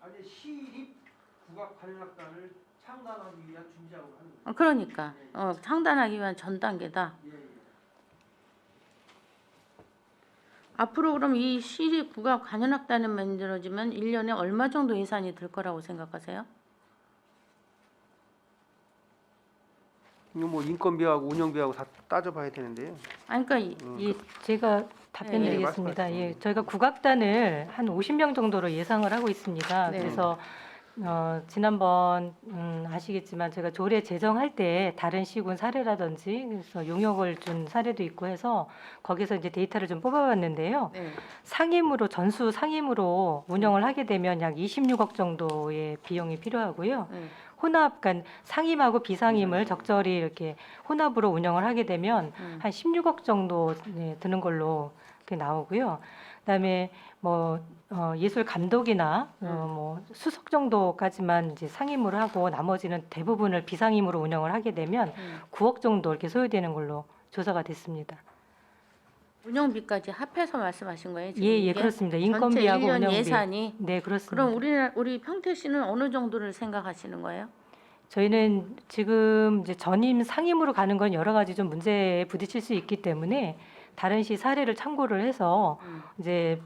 아니 시립 국악 관현악단을 창단하기 위한 준비하고 하는 거예요. 그러니까 창단하기 위한 전 단계다. 앞으로 그럼 이 시립 국악 관현악단이 만들어지면 1년에 얼마 정도 예산이 들 거라고 생각하세요? 이거 뭐 인건비하고 운영비하고 다 따져봐야 되는데요. 아니 그러니까 예, 제가 답변드리겠습니다. 예, 저희가 국악단을 한 50명 정도로 예상을 하고 있습니다. 네. 그래서 지난번 아시겠지만 제가 조례 제정할 때 다른 시군 사례라든지 그래서 용역을 준 사례도 있고 해서 거기서 이제 데이터를 좀 뽑아봤는데요. 네. 전수 상임으로 운영을 하게 되면 약 26억 정도의 비용이 필요하고요. 네. 혼합, 그러니까 상임하고 비상임을 적절히 이렇게 혼합으로 운영을 하게 되면 한 16억 정도 드는 걸로 나오고요. 그다음에 뭐 예술 감독이나 뭐 수석 정도까지만 이제 상임으로 하고 나머지는 대부분을 비상임으로 운영을 하게 되면 9억 정도 이렇게 소요되는 걸로 조사가 됐습니다. 운영비까지 합해서 말씀하신 거예요? 지금 예, 이게? 그렇습니다. 전체 인건비하고 1년 운영비. 예산이. 네, 그렇습니다. 그럼 우리 평택시는 어느 정도를 생각하시는 거예요? 저희는 지금 이제 전임 상임으로 가는 건 여러 가지 좀 문제에 부딪힐 수 있기 때문에 다른 시 사례를 참고를 해서 이제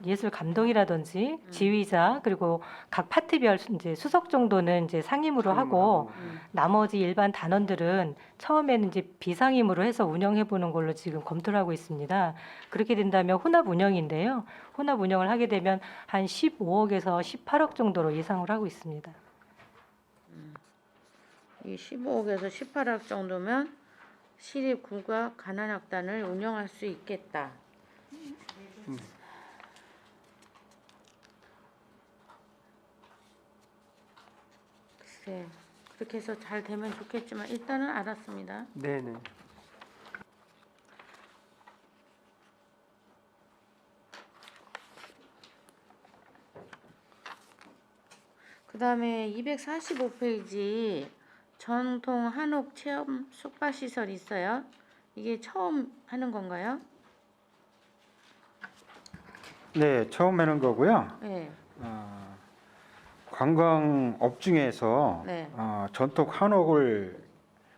예술 감독이라든지 지휘자 그리고 각 파트별 이제 수석 정도는 이제 상임으로 하고 나머지 일반 단원들은 처음에는 이제 비상임으로 해서 운영해 보는 걸로 지금 검토를 하고 있습니다. 그렇게 된다면 혼합 운영인데요. 혼합 운영을 하게 되면 한 15억에서 18억 정도로 예상을 하고 있습니다. 이 15억에서 18억 정도면 시립 국악 간현악단을 운영할 수 있겠다. 글쎄, 그렇게 해서 잘 되면 좋겠지만 일단은 알았습니다. 네네. 그다음에 245페이지 전통 한옥 체험 숙박시설 있어요. 이게 처음 하는 건가요? 네, 처음 하는 거고요. 네. 관광업 중에서 네. 전통 한옥을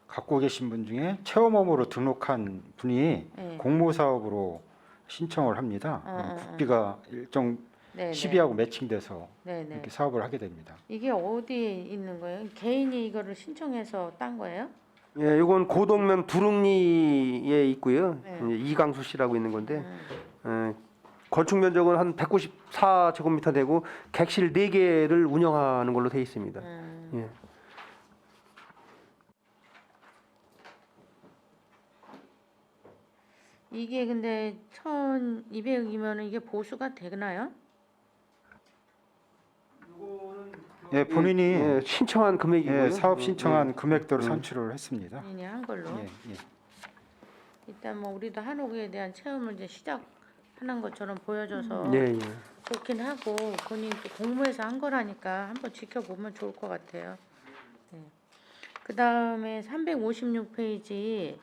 갖고 계신 분 중에 체험업으로 등록한 분이 네. 공모사업으로 신청을 합니다. 국비가 일정 네, 시비하고 매칭돼서 네, 네. 이렇게 사업을 하게 됩니다. 이게 어디에 있는 거예요? 개인이 이거를 신청해서 딴 거예요? 예, 이건 고동면 두릉리에 있고요. 네. 이제 이강수 씨라고 있는 건데 건축 면적은 한 194제곱미터 되고 객실 4개를 운영하는 걸로 돼 있습니다. 예. 이게 근데 1,200이면 이게 보수가 되나요? 예, 본인이 예, 신청한 금액이고요. 예, 사업 신청한 금액대로 음. 산출을 했습니다. 본인이 한 걸로. 예, 예. 일단 뭐 우리도 한옥에 대한 체험을 이제 시작하는 것처럼 보여줘서 예, 예. 좋긴 하고 본인 또 공모해서 한 거라니까 한번 지켜보면 좋을 것 같아요. 네. 그 다음에 356페이지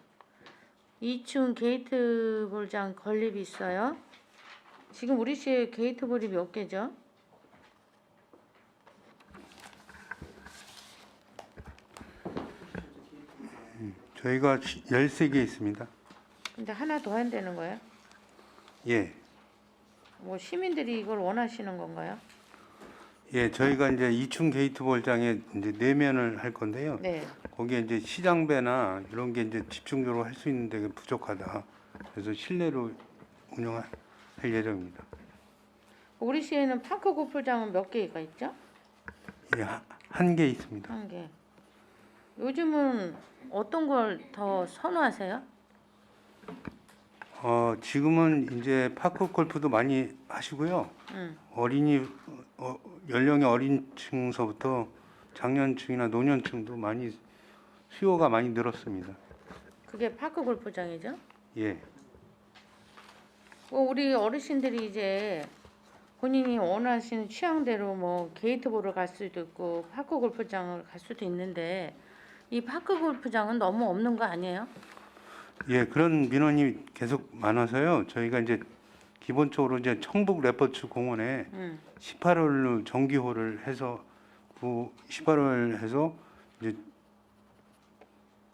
2층 게이트 볼장 건립이 있어요. 지금 우리 시에 게이트 볼이 몇 개죠? 저희가 13개 있습니다. 근데 하나 더 한다는 거예요? 예. 뭐 시민들이 이걸 원하시는 건가요? 예, 저희가 이제 2층 게이트 볼장에 이제 내면을 할 건데요. 네. 거기에 이제 시장배나 이런 게 이제 집중적으로 할 수 있는 데가 부족하다. 그래서 실내로 운영할 예정입니다. 우리 시에는 파크 골프장은 몇 개가 있죠? 예, 한 개 있습니다. 한 개. 요즘은 어떤 걸 더 선호하세요? 지금은 이제 파크 골프도 많이 하시고요. 어린이 연령이 어린 층서부터 장년층이나 노년층도 많이 수요가 많이 늘었습니다. 그게 파크 골프장이죠? 예. 우리 어르신들이 이제 본인이 원하시는 취향대로 뭐 게이트볼을 갈 수도 있고 파크 골프장을 갈 수도 있는데 이 파크 골프장은 너무 없는 거 아니에요? 예, 그런 민원이 계속 많아서요. 저희가 이제 기본적으로 이제 청북 레퍼츠 공원에 18홀로 정기홀을 해서 18홀 해서 이제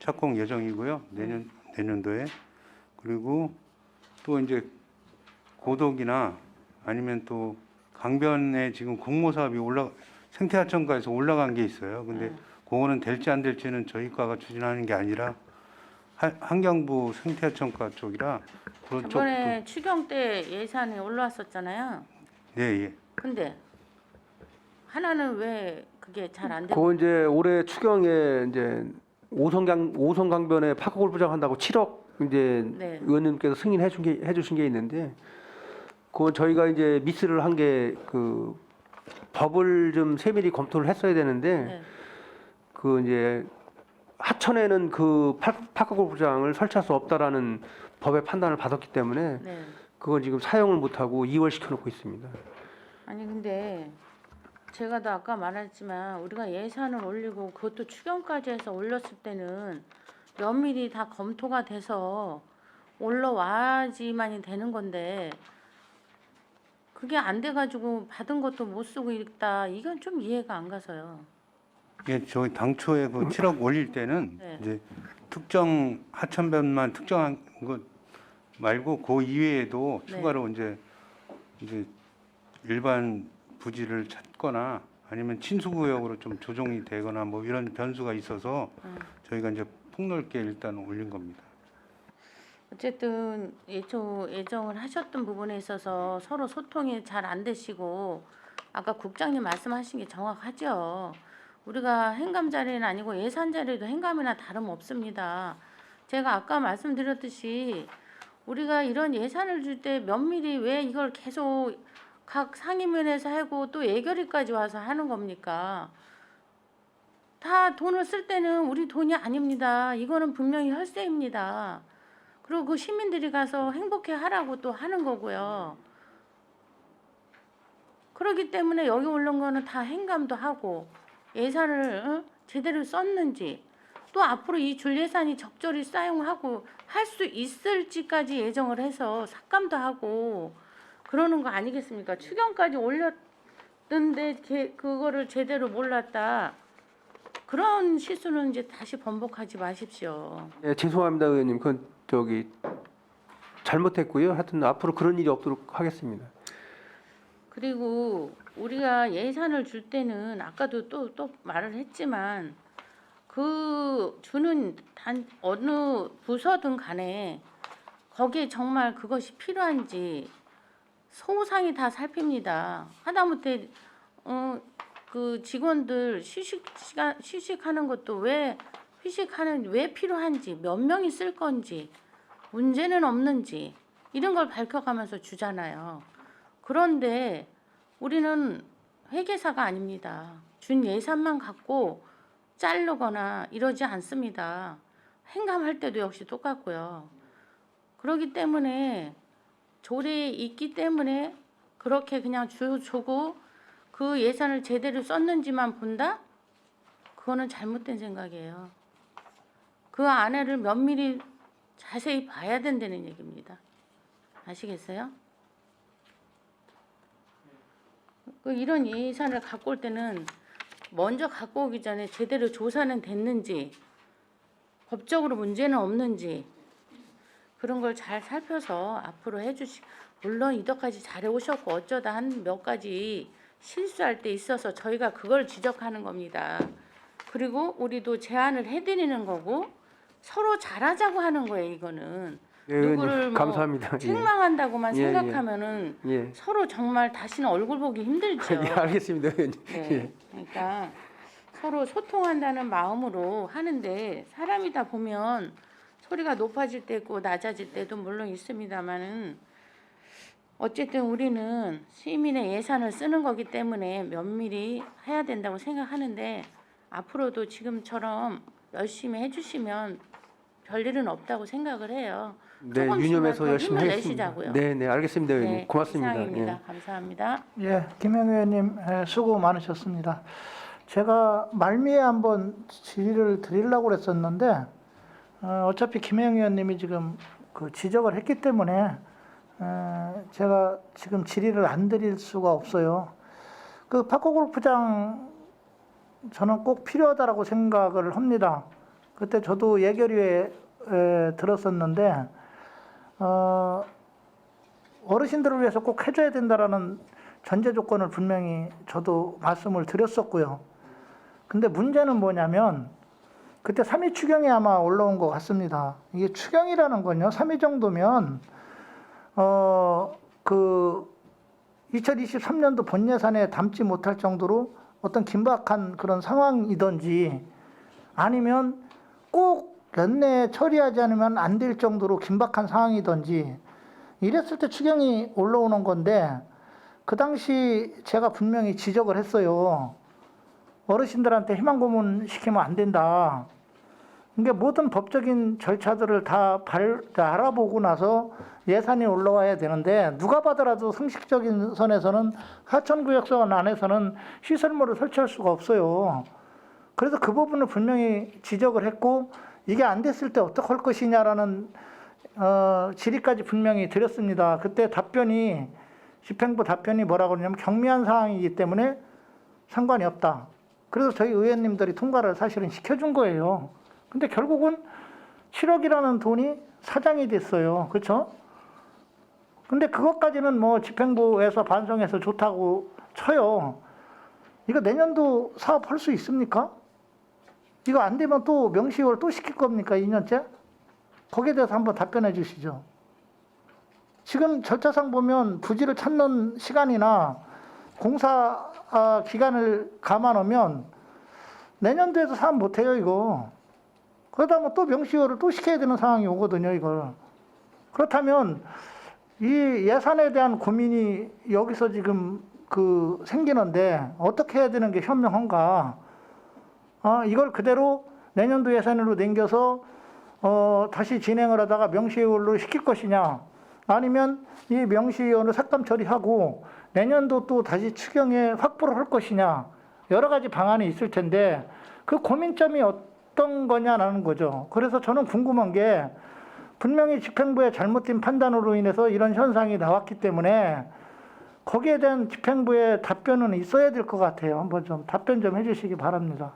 착공 예정이고요. 내년도에. 그리고 또 이제 고덕이나 아니면 또 강변에 지금 공모 사업이 생태하천가에서 올라간 게 있어요. 근데 그거는 될지 안 될지는 저희 과가 추진하는 게 아니라 환경부 생태하천가 쪽이라 그런 쪽도. 저번에 추경 때 예산이 올라왔었잖아요. 네, 예. 근데 하나는 왜 그게 잘 안 되고 그거 이제 올해 추경에 이제 오성 강변에 파크 골프장 한다고 7억 이제 네. 의원님께서 해주신 게 있는데 그건 저희가 이제 미스를 한 게 그 법을 좀 세밀히 검토를 했어야 되는데 네. 그 이제 하천에는 그 파크 골프장을 설치할 수 없다라는 법의 판단을 받았기 때문에 네. 그건 지금 사용을 못하고 2월 시켜놓고 있습니다. 아니 근데 제가 도 아까 말했지만 우리가 예산을 올리고 그것도 추경까지 해서 올렸을 때는 면밀히 다 검토가 돼서 올라와야지만이 되는 건데 그게 안 돼가지고 받은 것도 못 쓰고 있다. 이건 좀 이해가 안 가서요. 예, 저희 당초에 그 7억 올릴 때는 네. 이제 특정 하천변만 특정한 것 말고 그 이외에도 네. 추가로 이제 일반 부지를 찾거나 아니면 친수구역으로 좀 조정이 되거나 뭐 이런 변수가 있어서 저희가 이제 폭넓게 일단 올린 겁니다. 어쨌든 예정을 하셨던 부분에 있어서 서로 소통이 잘 안 되시고 아까 국장님 말씀하신 게 정확하죠. 우리가 행감 자리는 아니고 예산 자리도 행감이나 다름없습니다. 제가 아까 말씀드렸듯이 우리가 이런 예산을 줄 때 면밀히 왜 이걸 계속 각 상임위원회에서 하고 또 예결위까지 와서 하는 겁니까? 다 돈을 쓸 때는 우리 돈이 아닙니다. 이거는 분명히 혈세입니다. 그리고 그 시민들이 가서 행복해 하라고 또 하는 거고요. 그렇기 때문에 여기 올린 거는 다 행감도 하고 예산을 제대로 썼는지 또 앞으로 이 줄 예산이 적절히 사용하고 할 수 있을지까지 예정을 해서 삭감도 하고 그러는 거 아니겠습니까? 추경까지 올렸는데 그거를 제대로 몰랐다. 그런 실수는 이제 다시 번복하지 마십시오. 예, 죄송합니다, 의원님. 그건 저기 잘못했고요. 하여튼 앞으로 그런 일이 없도록 하겠습니다. 그리고 우리가 예산을 줄 때는 아까도 또 말을 했지만 그 주는 어느 부서든 간에 거기에 정말 그것이 필요한지 소상히 다 살핍니다. 하다못해 그 직원들 휴식하는 것도 왜 필요한지 몇 명이 쓸 건지 문제는 없는지 이런 걸 밝혀가면서 주잖아요. 그런데 우리는 회계사가 아닙니다. 준 예산만 갖고 자르거나 이러지 않습니다. 행감할 때도 역시 똑같고요. 그렇기 때문에 조례에 있기 때문에 그렇게 그냥 주고 그 예산을 제대로 썼는지만 본다? 그거는 잘못된 생각이에요. 그 안에를 면밀히 자세히 봐야 된다는 얘기입니다. 아시겠어요? 이런 예산을 갖고 올 때는 먼저 갖고 오기 전에 제대로 조사는 됐는지, 법적으로 문제는 없는지 그런 걸 잘 살펴서 앞으로 물론 이때까지 잘해 오셨고 어쩌다 한 몇 가지 실수할 때 있어서 저희가 그걸 지적하는 겁니다. 그리고 우리도 제안을 해드리는 거고 서로 잘하자고 하는 거예요. 이거는 예, 누구를 뭐 감사합니다. 예. 책망한다고만 예, 예. 생각하면은 예. 서로 정말 다시는 얼굴 보기 힘들죠. 예, 알겠습니다. 의원님. 네. 예. 그러니까 서로 소통한다는 마음으로 하는데 사람이다 보면 소리가 높아질 때 있고 낮아질 때도 물론 있습니다만은 어쨌든 우리는 시민의 예산을 쓰는 거기 때문에 면밀히 해야 된다고 생각하는데 앞으로도 지금처럼 열심히 해주시면 별일은 없다고 생각을 해요. 네, 조금씩만 유념해서 더 열심히 힘을 하겠습니다. 내시자고요. 네, 네, 알겠습니다, 의원님. 네, 고맙습니다. 이상입니다. 예. 감사합니다. 예, 김영 의원님 수고 많으셨습니다. 제가 말미에 한번 질의를 드리려고 그랬었는데 어차피 김영 의원님이 지금 그 지적을 했기 때문에 제가 지금 질의를 안 드릴 수가 없어요. 그 파크골프장 저는 꼭 필요하다라고 생각을 합니다. 그때 저도 예결위에 들었었는데 어르신들을 위해서 꼭 해줘야 된다라는 전제 조건을 분명히 저도 말씀을 드렸었고요. 근데 문제는 뭐냐면 그때 3위 추경이 아마 올라온 것 같습니다. 이게 추경이라는 건요, 3위 정도면 그 2023년도 본 예산에 담지 못할 정도로 어떤 긴박한 그런 상황이든지 아니면 꼭 연내에 처리하지 않으면 안 될 정도로 긴박한 상황이든지 이랬을 때 추경이 올라오는 건데 그 당시 제가 분명히 지적을 했어요. 어르신들한테 희망 고문 시키면 안 된다. 이게 모든 법적인 절차들을 다 알아보고 나서 예산이 올라와야 되는데 누가 봐더라도 상식적인 선에서는 하천구역선 안에서는 시설물을 설치할 수가 없어요. 그래서 그 부분을 분명히 지적을 했고 이게 안 됐을 때 어떡할 것이냐라는 질의까지 분명히 드렸습니다. 그때 답변이 집행부 답변이 뭐라고 그러냐면 경미한 상황이기 때문에 상관이 없다. 그래서 저희 의원님들이 통과를 사실은 시켜준 거예요. 근데 결국은 7억이라는 돈이 사장이 됐어요. 그렇죠? 근데 그것까지는 뭐 집행부에서 반성해서 좋다고 쳐요. 이거 내년도 사업할 수 있습니까? 이거 안 되면 또 명시효를 또 시킬 겁니까? 2년째? 거기에 대해서 한번 답변해 주시죠. 지금 절차상 보면 부지를 찾는 시간이나 공사 기간을 감안하면 내년도에도 사업 못해요, 이거. 그러다 보면 또 명시효를 또 시켜야 되는 상황이 오거든요, 이걸. 그렇다면 이 예산에 대한 고민이 여기서 지금 생기는데 어떻게 해야 되는 게 현명한가? 이걸 그대로 내년도 예산으로 남겨서 다시 진행을 하다가 명시효로 시킬 것이냐? 아니면 이 명시효를 삭감 처리하고 내년도 또 다시 추경에 확보를 할 것이냐? 여러 가지 방안이 있을 텐데 그 고민점이 어떤 거냐라는 거죠. 그래서 저는 궁금한 게 분명히 집행부의 잘못된 판단으로 인해서 이런 현상이 나왔기 때문에 거기에 대한 집행부의 답변은 있어야 될 것 같아요. 한번 좀 답변 좀 해주시기 바랍니다.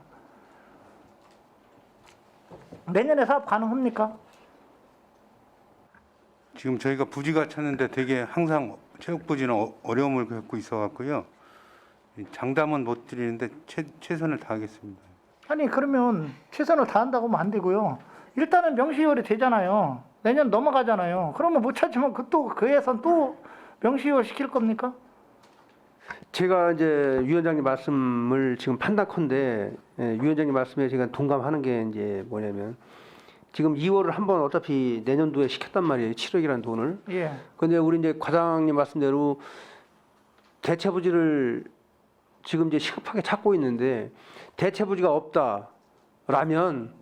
내년에 사업 가능합니까? 지금 저희가 부지가 찾는데 되게 항상 체육 부지는 어려움을 겪고 있어갖고요. 장담은 못 드리는데 최선을 다하겠습니다. 아니 그러면 최선을 다한다고 하면 안 되고요. 일단은 명시효율이 되잖아요. 내년 넘어가잖아요. 그러면 못 찾으면 그 예산 또 명시효율 시킬 겁니까? 제가 이제 위원장님 말씀을 지금 판단컨대 위원장님 말씀에 제가 동감하는 게 이제 뭐냐면 지금 2월을 한번 어차피 내년도에 시켰단 말이에요. 7억이라는 돈을. 예. 근데 우리 이제 과장님 말씀대로 대체 부지를 지금 이제 시급하게 찾고 있는데 대체 부지가 없다라면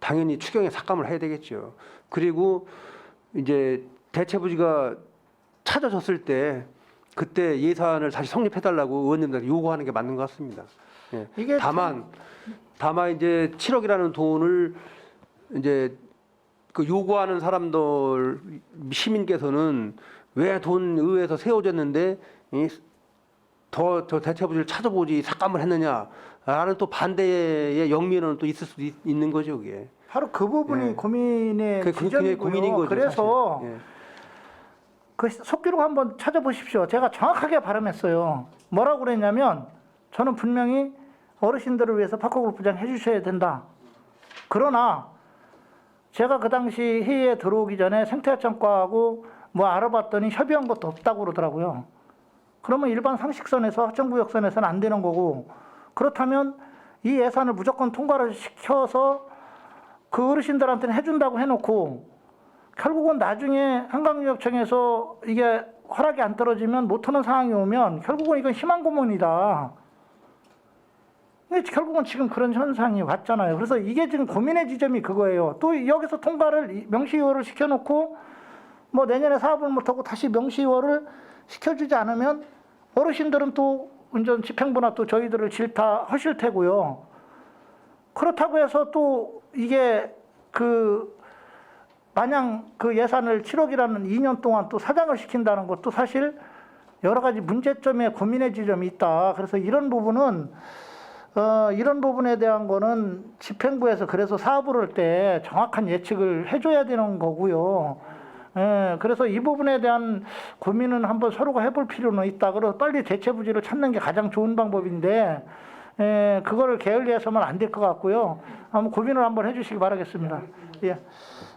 당연히 추경에 삭감을 해야 되겠죠. 그리고 이제 대체 부지가 찾아졌을 때 그때 예산을 다시 성립해달라고 의원님들 요구하는 게 맞는 것 같습니다. 예. 이게 다만 이제 7억이라는 돈을 이제 그 요구하는 사람들 시민께서는 왜 돈 의회에서 세워졌는데 더 대체 부지를 찾아보지 삭감을 했느냐라는 또 반대의 영미는 또 있을 수도 있는 거죠, 그게. 바로 그 부분이 예. 고민의 그게 지점이고요. 고민인 거죠. 그래서 사실. 예. 그 속기록 한번 찾아보십시오. 제가 정확하게 발음했어요. 뭐라고 그랬냐면 저는 분명히 어르신들을 위해서 파크골프장 해주셔야 된다. 그러나 제가 그 당시 회의에 들어오기 전에 생태하천과하고 뭐 알아봤더니 협의한 것도 없다고 그러더라고요. 그러면 일반 상식선에서 확정구역선에서는 안 되는 거고, 그렇다면 이 예산을 무조건 통과를 시켜서 그 어르신들한테는 해준다고 해놓고 결국은 나중에 한강유역청에서 이게 허락이 안 떨어지면 못하는 상황이 오면 결국은 이건 심한 고문이다. 근데 결국은 지금 그런 현상이 왔잖아요. 그래서 이게 지금 고민의 지점이 그거예요. 또 여기서 통과를 명시효를 시켜놓고 뭐 내년에 사업을 못하고 다시 명시효를 시켜주지 않으면 어르신들은 또 운전 집행부나 또 저희들을 질타하실 테고요. 그렇다고 해서 또 이게 그 마냥 그 예산을 7억이라는 2년 동안 또 사장을 시킨다는 것도 사실 여러 가지 문제점에 고민의 지점이 있다. 그래서 이런 부분은 이런 부분에 대한 거는 집행부에서 그래서 사업을 할 때 정확한 예측을 해줘야 되는 거고요. 예, 그래서 이 부분에 대한 고민은 한번 서로가 해볼 필요는 있다. 그래서 빨리 대체 부지를 찾는 게 가장 좋은 방법인데, 예, 그거를 게을리해서는 안 될 것 같고요. 한번 고민을 한번 해주시기 바라겠습니다. 예.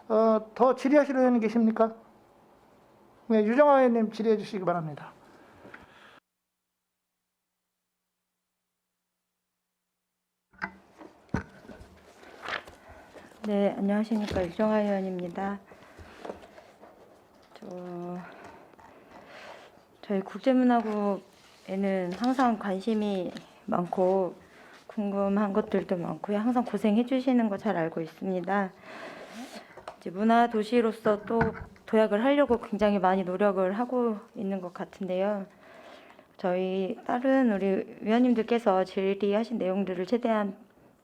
더 질의하실 의원님 계십니까? 네, 유정아 의원님 질의해 주시기 바랍니다. 네, 안녕하십니까. 유정아 의원입니다. 저희 국제문화국에는 항상 관심이 많고 궁금한 것들도 많고요. 항상 고생해 주시는 거 잘 알고 있습니다. 이제 문화 도시로서 또 도약을 하려고 굉장히 많이 노력을 하고 있는 것 같은데요. 저희 다른 우리 위원님들께서 질의하신 내용들을 최대한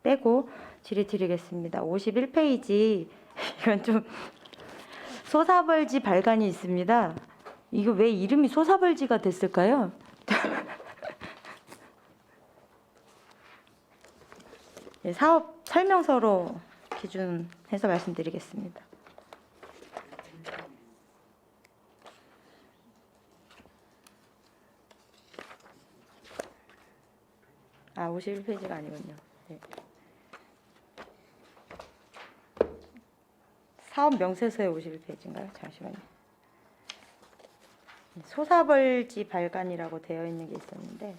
빼고 질의 드리겠습니다. 51페이지 이건 좀 소사벌지 발간이 있습니다. 이거 왜 이름이 소사벌지가 됐을까요? 네, 사업 설명서로 기준해서 말씀드리겠습니다. 아, 51페이지가 아니군요. 네. 사업 명세서의 51페이지인가요? 잠시만요. 소사벌지 발간이라고 되어 있는 게 있었는데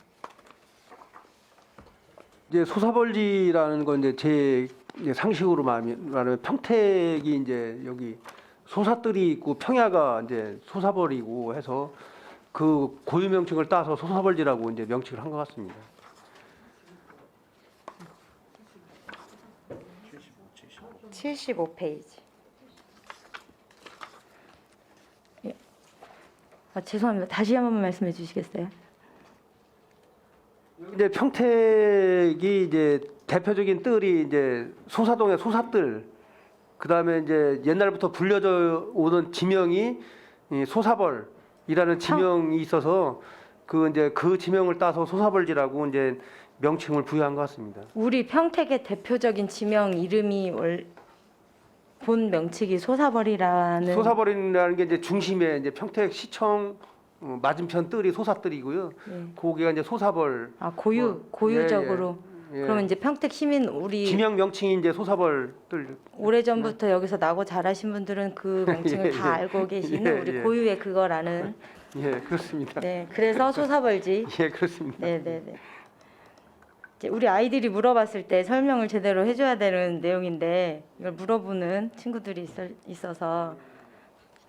이제 소사벌지라는 건 이제 제 이제 상식으로 말하면 평택이 이제 여기 소사뜰이 있고 평야가 이제 소사벌이고 해서 그 고유 명칭을 따서 소사벌지라고 이제 명칭을 한 것 같습니다. (75페이지) 예. 죄송합니다. 다시 한 번만 말씀해 주시겠어요? 이제 평택이 이제 대표적인 뜰이 이제 소사동의 소사뜰, 그 다음에 이제 옛날부터 불려져 오던 지명이 이 소사벌이라는 지명이 있어서 그 이제 그 지명을 따서 소사벌지라고 이제 명칭을 부여한 것 같습니다. 우리 평택의 대표적인 지명 이름이 본 명칭이 소사벌이라는. 소사벌이라는 게 이제 중심에 이제 평택시청 맞은편 뜰이 소사뜰이고요. 예. 거기가 이제 소사벌. 아, 고유적으로. 예, 예. 그러면 이제 평택 시민 우리 지명 명칭이 이제 소사벌 뜰. 오래전부터 여기서 나고 자라신 분들은 그 명칭을 예, 다 예. 알고 계시는 예, 우리 예. 고유의 그거라는. 예, 그렇습니다. 네, 그래서 소사벌지. 예, 그렇습니다. 네, 네, 네. 이제 우리 아이들이 물어봤을 때 설명을 제대로 해줘야 되는 내용인데 이걸 물어보는 친구들이 있어서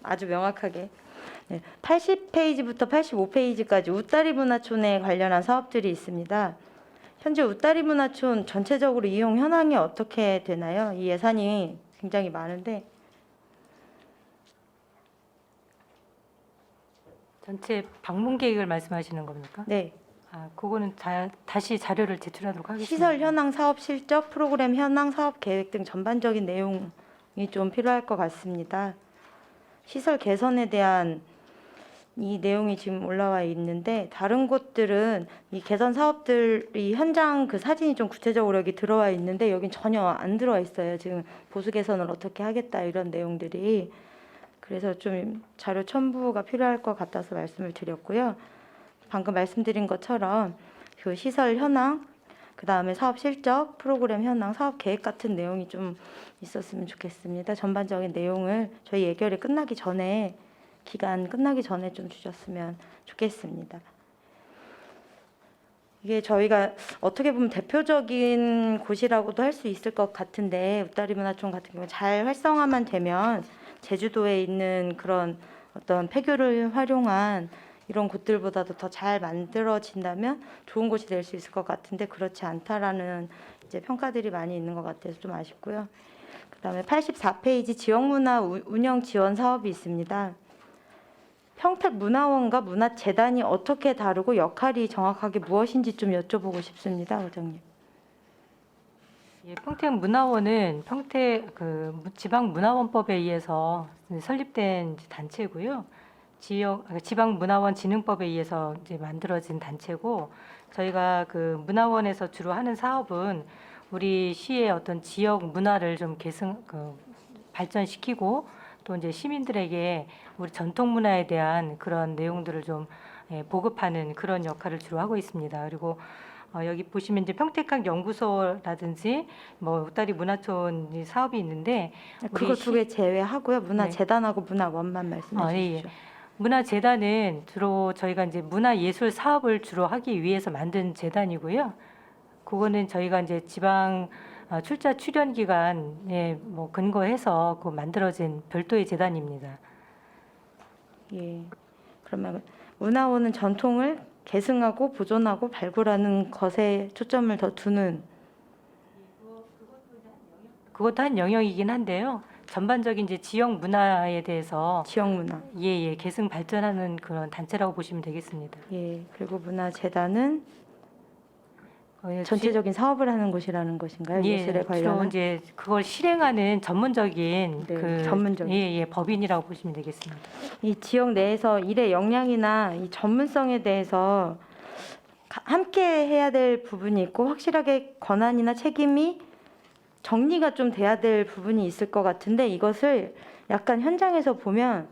아주 명확하게 80페이지부터 85페이지까지 웃다리 문화촌에 관련한 사업들이 있습니다. 현재 웃다리 문화촌 전체적으로 이용 현황이 어떻게 되나요? 이 예산이 굉장히 많은데 전체 방문 계획을 말씀하시는 겁니까? 네. 그거는 다시 자료를 제출하도록 하겠습니다. 시설 현황, 사업 실적, 프로그램 현황, 사업 계획 등 전반적인 내용이 좀 필요할 것 같습니다. 시설 개선에 대한 이 내용이 지금 올라와 있는데 다른 곳들은 이 개선 사업들이 현장 그 사진이 좀 구체적으로 여기 들어와 있는데 여긴 전혀 안 들어와 있어요. 지금 보수 개선을 어떻게 하겠다 이런 내용들이. 그래서 좀 자료 첨부가 필요할 것 같아서 말씀을 드렸고요. 방금 말씀드린 것처럼 그 시설 현황, 그 다음에 사업 실적, 프로그램 현황, 사업 계획 같은 내용이 좀 있었으면 좋겠습니다. 전반적인 내용을 저희 예결이 끝나기 전에 기간 끝나기 전에 좀 주셨으면 좋겠습니다. 이게 저희가 어떻게 보면 대표적인 곳이라고도 할 수 있을 것 같은데 웃다리 문화촌 같은 경우 잘 활성화만 되면 제주도에 있는 그런 어떤 폐교를 활용한 이런 곳들보다도 더 잘 만들어진다면 좋은 곳이 될 수 있을 것 같은데 그렇지 않다라는 이제 평가들이 많이 있는 것 같아서 좀 아쉽고요. 그다음에 84페이지 지역문화 운영 지원 사업이 있습니다. 평택문화원과 문화재단이 어떻게 다르고 역할이 정확하게 무엇인지 좀 여쭤보고 싶습니다, 의장님. 예, 평택문화원은 평택 지방문화원법에 의해서 설립된 단체고요. 지방문화원 진흥법에 의해서 이제 만들어진 단체고 저희가 그 문화원에서 주로 하는 사업은 우리 시의 어떤 지역 문화를 좀 발전시키고 또 이제 시민들에게 우리 전통 문화에 대한 그런 내용들을 좀 보급하는 그런 역할을 주로 하고 있습니다. 그리고 여기 보시면 이제 평택학 연구소라든지 뭐 웃다리 문화촌 사업이 있는데 그거 두 개 제외하고요. 문화재단하고 문화원만 말씀해 예. 주십시오. 문화재단은 주로 저희가 이제 문화예술 사업을 주로 하기 위해서 만든 재단이고요. 그거는 저희가 이제 지방 출자 출연 기간에 뭐 근거해서 그 만들어진 별도의 재단입니다. 예. 그러면 문화원은 전통을 계승하고 보존하고 발굴하는 것에 초점을 더 두는 그것도 한 영역이긴 한데요. 전반적인 이제 지역 문화에 대해서 지역 문화. 예, 계승 발전하는 그런 단체라고 보시면 되겠습니다. 예. 그리고 문화재단은 예, 전체적인 사업을 하는 곳이라는 것인가요? 예술에 주로 관련한 이제 그걸 실행하는 전문적인 네, 전문적인. 법인이라고 보시면 되겠습니다. 이 지역 내에서 일의 역량이나 이 전문성에 대해서 함께 해야 될 부분이 있고 확실하게 권한이나 책임이 정리가 좀 돼야 될 부분이 있을 것 같은데 이것을 약간 현장에서 보면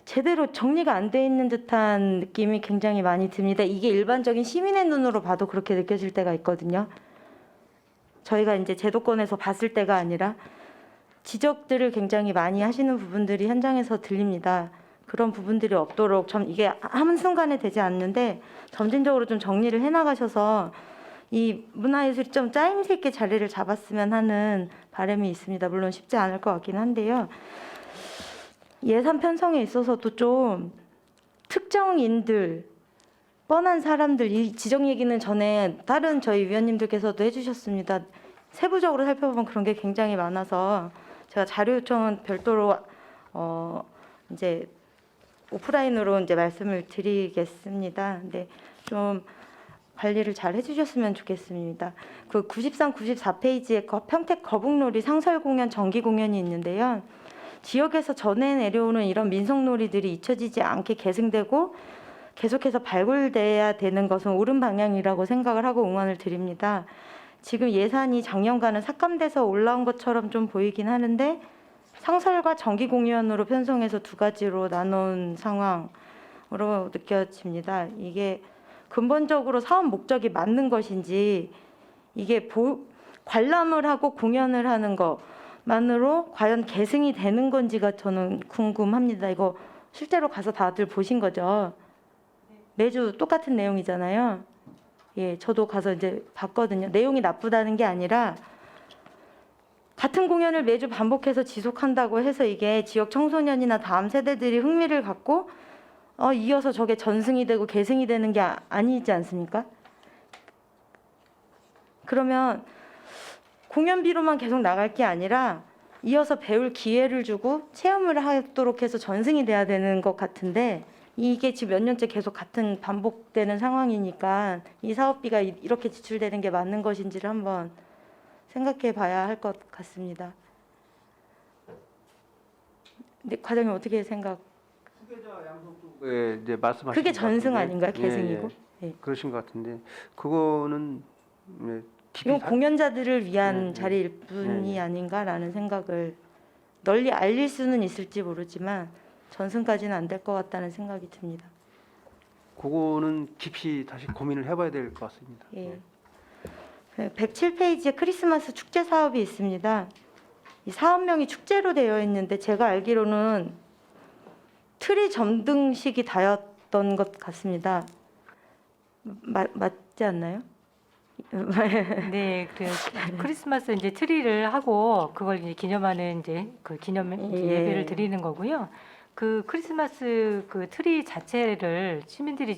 제대로 정리가 안 돼 있는 듯한 느낌이 굉장히 많이 듭니다. 이게 일반적인 시민의 눈으로 봐도 그렇게 느껴질 때가 있거든요. 저희가 이제 제도권에서 봤을 때가 아니라 지적들을 굉장히 많이 하시는 부분들이 현장에서 들립니다. 그런 부분들이 없도록 이게 한순간에 되지 않는데 점진적으로 좀 정리를 해나가셔서 이 문화예술이 좀 짜임새 있게 자리를 잡았으면 하는 바람이 있습니다. 물론 쉽지 않을 것 같긴 한데요. 예산 편성에 있어서도 좀 특정인들, 뻔한 사람들, 이 지적 얘기는 전에 다른 저희 위원님들께서도 해주셨습니다. 세부적으로 살펴보면 그런 게 굉장히 많아서 제가 자료 요청은 별도로 이제 오프라인으로 이제 말씀을 드리겠습니다. 근데 좀 관리를 잘 해주셨으면 좋겠습니다. 그 93, 94페이지에 평택 거북놀이 상설 공연, 정기 공연이 있는데요. 지역에서 전해 내려오는 이런 민속놀이들이 잊혀지지 않게 계승되고 계속해서 발굴돼야 되는 것은 옳은 방향이라고 생각을 하고 응원을 드립니다. 지금 예산이 작년과는 삭감돼서 올라온 것처럼 좀 보이긴 하는데 상설과 정기 공연으로 편성해서 두 가지로 나눈 상황으로 느껴집니다. 이게 근본적으로 사업 목적이 맞는 것인지 이게 관람을 하고 공연을 하는 것만으로 과연 계승이 되는 건지가 저는 궁금합니다. 이거 실제로 가서 다들 보신 거죠? 매주 똑같은 내용이잖아요. 예, 저도 가서 이제 봤거든요. 내용이 나쁘다는 게 아니라 같은 공연을 매주 반복해서 지속한다고 해서 이게 지역 청소년이나 다음 세대들이 흥미를 갖고 이어서 저게 전승이 되고 계승이 되는 게 아니지 않습니까? 그러면 공연비로만 계속 나갈 게 아니라 이어서 배울 기회를 주고 체험을 하도록 해서 전승이 돼야 되는 것 같은데 이게 지금 몇 년째 계속 같은 반복되는 상황이니까 이 사업비가 이렇게 지출되는 게 맞는 것인지를 한번 생각해 봐야 할 것 같습니다. 근데 과장님 어떻게 생각? 예, 이제 말씀하신 그게 것 전승 같은데. 아닌가요? 예, 계승이고? 예. 예. 그러신 것 같은데 그거는 깊이 이건 공연자들을 위한 네, 자리일 뿐이 네. 아닌가라는 생각을 널리 알릴 수는 있을지 모르지만 전승까지는 안 될 것 같다는 생각이 듭니다. 그거는 깊이 다시 고민을 해봐야 될 것 같습니다. 예. 107페이지에 크리스마스 축제 사업이 있습니다. 이 사업명이 축제로 되어 있는데 제가 알기로는 트리 점등식이 다였던 것 같습니다. 맞지 않나요? 네, 그 크리스마스 이제 트리를 하고 그걸 이제 기념하는 이제 그 기념 예배를 드리는 거고요. 그 크리스마스 그 트리 자체를 시민들이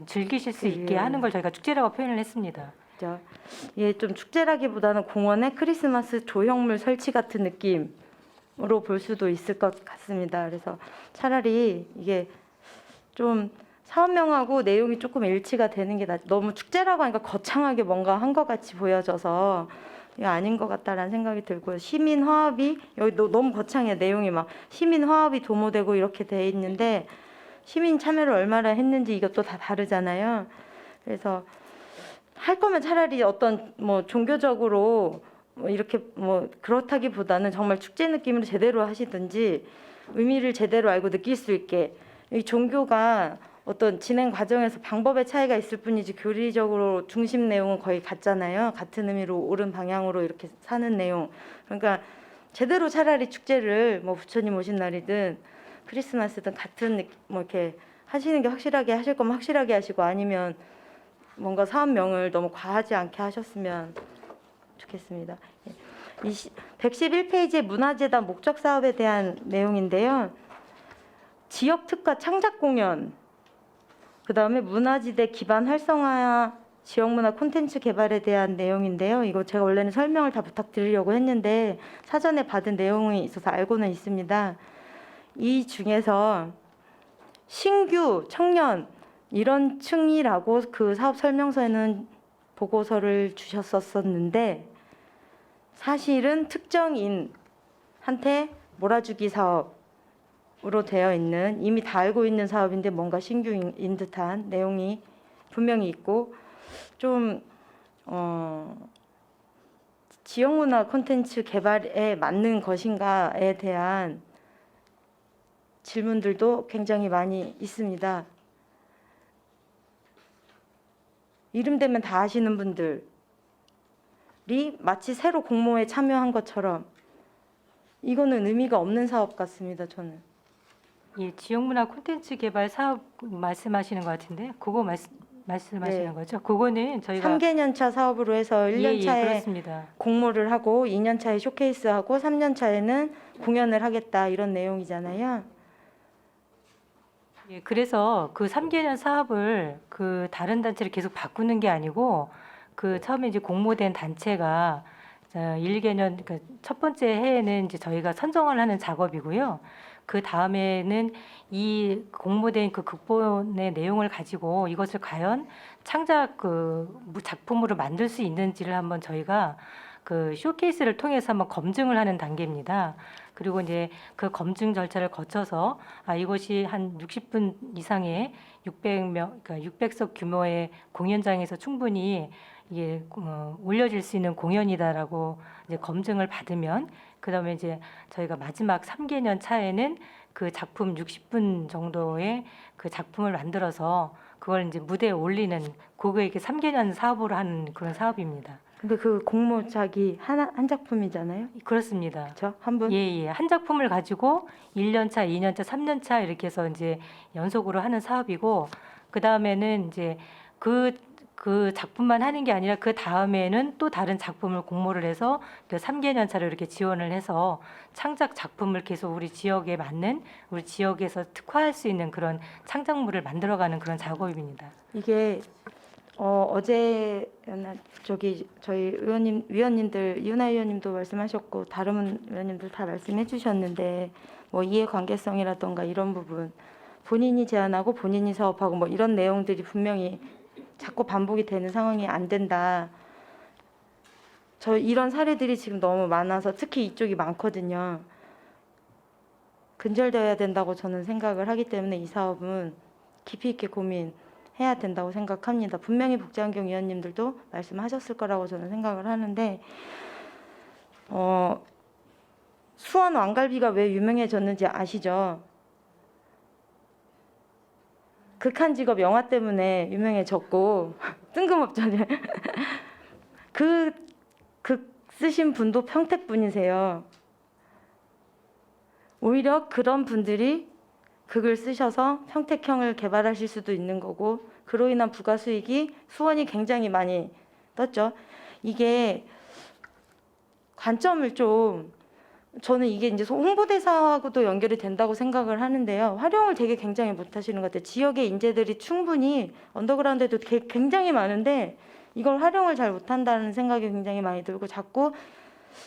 즐기실 수 있게 하는 걸 저희가 축제라고 표현을 했습니다. 예, 좀 축제라기보다는 공원에 크리스마스 조형물 설치 같은 느낌으로 볼 수도 있을 것 같습니다. 그래서 차라리 이게 좀 사업명하고 내용이 조금 일치가 되는 게 너무 축제라고 하니까 거창하게 뭔가 한 것 같이 보여져서 이거 아닌 것 같다라는 생각이 들고요. 시민 화합이 여기 너무 거창해요. 내용이 막 시민 화합이 도모되고 이렇게 돼 있는데 시민 참여를 얼마나 했는지 이것도 다 다르잖아요. 그래서 할 거면 차라리 어떤 뭐 종교적으로 뭐 이렇게 뭐 그렇다기보다는 정말 축제 느낌으로 제대로 하시든지 의미를 제대로 알고 느낄 수 있게 이 종교가 어떤 진행 과정에서 방법의 차이가 있을 뿐이지 교리적으로 중심 내용은 거의 같잖아요. 같은 의미로 옳은 방향으로 이렇게 사는 내용. 그러니까 제대로 차라리 축제를 뭐 부처님 오신 날이든 크리스마스든 같은 뭐 이렇게 하시는 게 확실하게 하실 거면 확실하게 하시고 아니면 뭔가 사업명을 너무 과하지 않게 하셨으면 좋겠습니다. 111페이지의 문화재단 목적 사업에 대한 내용인데요. 지역 특화 창작 공연, 그다음에 문화지대 기반 활성화 지역문화 콘텐츠 개발에 대한 내용인데요. 이거 제가 원래는 설명을 다 부탁드리려고 했는데 사전에 받은 내용이 있어서 알고는 있습니다. 이 중에서 신규 청년 이런 층이라고 그 사업 설명서에는 보고서를 주셨었는데 사실은 특정인한테 몰아주기 사업으로 되어 있는 이미 다 알고 있는 사업인데 뭔가 신규인 듯한 내용이 분명히 있고 좀 지역문화 콘텐츠 개발에 맞는 것인가에 대한 질문들도 굉장히 많이 있습니다. 이름 되면 다 아시는 분들이 마치 새로 공모에 참여한 것처럼 이거는 의미가 없는 사업 같습니다. 저는. 예, 지역문화 콘텐츠 개발 사업 말씀하시는 것 같은데 그거 말씀하시는 네. 거죠? 그거는 저희가 3개년차 사업으로 해서 1년 차에 그렇습니다. 공모를 하고 2년 차에 쇼케이스하고 3년 차에는 공연을 하겠다 이런 내용이잖아요. 예, 그래서 그 3개년 사업을 그 다른 단체를 계속 바꾸는 게 아니고 그 처음에 이제 공모된 단체가 1개년 그러니까 첫 번째 해에는 이제 저희가 선정을 하는 작업이고요. 그 다음에는 이 공모된 그 극본의 내용을 가지고 이것을 과연 창작 그 작품으로 만들 수 있는지를 한번 저희가 그 쇼케이스를 통해서 한번 검증을 하는 단계입니다. 그리고 이제 그 검증 절차를 거쳐서 이것이 한 60분 이상의 600명, 그러니까 600석 규모의 공연장에서 충분히 이게 올려질 수 있는 공연이다라고 이제 검증을 받으면 그다음에 이제 저희가 마지막 3개년 차에는 그 작품 60분 정도의 그 작품을 만들어서 그걸 이제 무대에 올리는 그게 이렇게 3개년 사업으로 하는 그런 사업입니다. 근데 그 공모작이 한 작품이잖아요. 그렇습니다. 그렇죠? 한 분. 예. 한 작품을 가지고 1년 차, 2년 차, 3년 차 이렇게 해서 이제 연속으로 하는 사업이고 그다음에는 이제 그 그 작품만 하는 게 아니라 그 다음에는 또 다른 작품을 공모를 해서 그 3개년차로 이렇게 지원을 해서 창작 작품을 계속 우리 지역에 맞는 우리 지역에서 특화할 수 있는 그런 창작물을 만들어가는 그런 작업입니다. 이게 어제였나 저기 저희 위원님들 이윤아 의원님도 말씀하셨고 다른 의원님들 다 말씀해 주셨는데 뭐 이해관계성이라던가 이런 부분 본인이 제안하고 본인이 사업하고 뭐 이런 내용들이 분명히 자꾸 반복이 되는 상황이 안 된다. 저 이런 사례들이 지금 너무 많아서 특히 이쪽이 많거든요. 근절되어야 된다고 저는 생각을 하기 때문에 이 사업은 깊이 있게 고민해야 된다고 생각합니다. 분명히 복지환경 위원님들도 말씀하셨을 거라고 저는 생각을 하는데 수원 왕갈비가 왜 유명해졌는지 아시죠? 극한 직업 영화 때문에 유명해졌고 뜬금없잖아요. 그 쓰신 분도 평택 분이세요. 오히려 그런 분들이 극을 쓰셔서 평택형을 개발하실 수도 있는 거고 그로 인한 부가 수익이 수원이 굉장히 많이 떴죠. 이게 관점을 좀 저는 이게 이제 홍보대사하고도 연결이 된다고 생각을 하는데요. 활용을 되게 굉장히 못하시는 것 같아요. 지역의 인재들이 충분히 언더그라운드에도 굉장히 많은데 이걸 활용을 잘 못한다는 생각이 굉장히 많이 들고 자꾸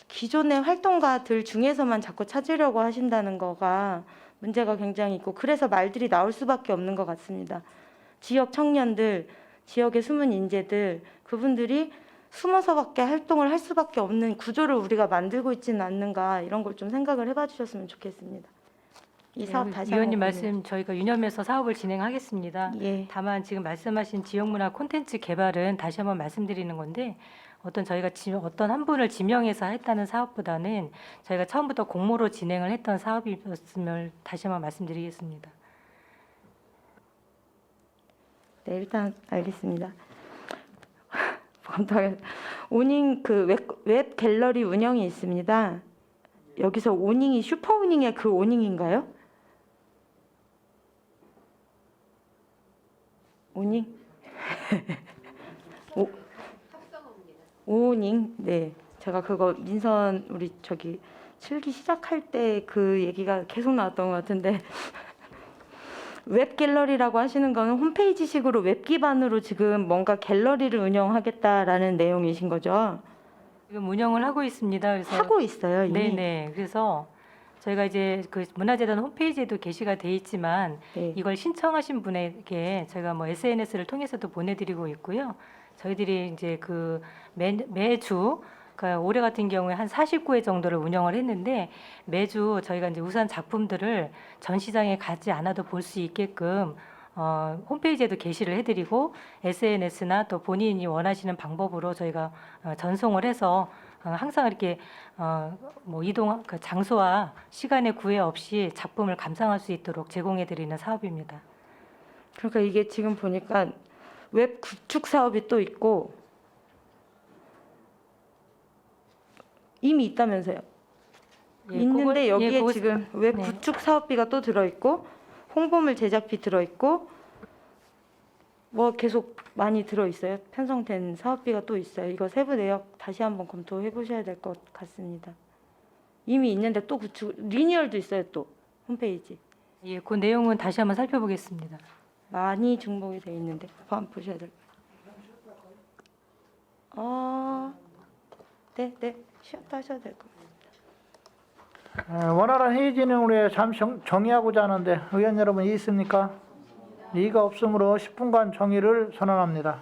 기존의 활동가들 중에서만 자꾸 찾으려고 하신다는 거가 문제가 굉장히 있고 그래서 말들이 나올 수밖에 없는 것 같습니다. 지역 청년들, 지역의 숨은 인재들 그분들이 숨어서밖에 활동을 할 수밖에 없는 구조를 우리가 만들고 있지는 않는가 이런 걸 좀 생각을 해봐 주셨으면 좋겠습니다. 이 사업 다시 위원님 한번 말씀 저희가 유념해서 사업을 진행하겠습니다. 예. 다만 지금 말씀하신 지역문화 콘텐츠 개발은 다시 한번 말씀드리는 건데 저희가 어떤 한 분을 지명해서 했다는 사업보다는 저희가 처음부터 공모로 진행을 했던 사업이었음을 다시 한번 말씀드리겠습니다. 네, 일단 알겠습니다. 오닝 그 웹 갤러리 운영이 있습니다. 여기서 오닝이 슈퍼오닝의 그 오닝인가요? 오닝? 오닝? 네. 제가 그거 민선 우리 저기 7기 시작할 때 그 얘기가 계속 나왔던 것 같은데 웹 갤러리라고 하시는 거는 홈페이지식으로 웹 기반으로 지금 뭔가 갤러리를 운영하겠다라는 내용이신 거죠? 지금 운영을 하고 있습니다. 그래서 하고 있어요, 이미. 네네. 그래서 저희가 이제 그 문화재단 홈페이지에도 게시가 돼 있지만 네. 이걸 신청하신 분에게 저희가 뭐 SNS를 통해서도 보내드리고 있고요. 저희들이 이제 그 매주 그러니까 올해 같은 경우에 한 49회 정도를 운영을 했는데 매주 저희가 이제 우수한 작품들을 전시장에 가지 않아도 볼 수 있게끔 홈페이지에도 게시를 해드리고 SNS나 또 본인이 원하시는 방법으로 저희가 전송을 해서 항상 이렇게 뭐 이동 그 장소와 시간의 구애 없이 작품을 감상할 수 있도록 제공해드리는 사업입니다. 그러니까 이게 지금 보니까 웹 구축 사업이 또 있고 이미 있다면서요? 예, 있는데 그걸- 여기에 예, 그거- 지금 웹 네. 구축 사업비가 또 들어있고 홍보물 제작비 들어있고 뭐 계속 많이 들어있어요. 편성된 사업비가 또 있어요. 이거 세부 내역 다시 한번 검토해 보셔야 될 것 같습니다. 이미 있는데 또 구축 리뉴얼도 있어요. 또 홈페이지 예, 그 내용은 다시 한번 살펴보겠습니다. 많이 중복이 돼 있는데 한번 보셔야 될 거예요. 네, 쉬었다 하셔도 될 것 같아요. 원활한 회의 진행을 위해 잠시 정의하고자 하는데 의원 여러분 이의 있습니까? 이의가 없으므로 10분간 정의를 선언합니다.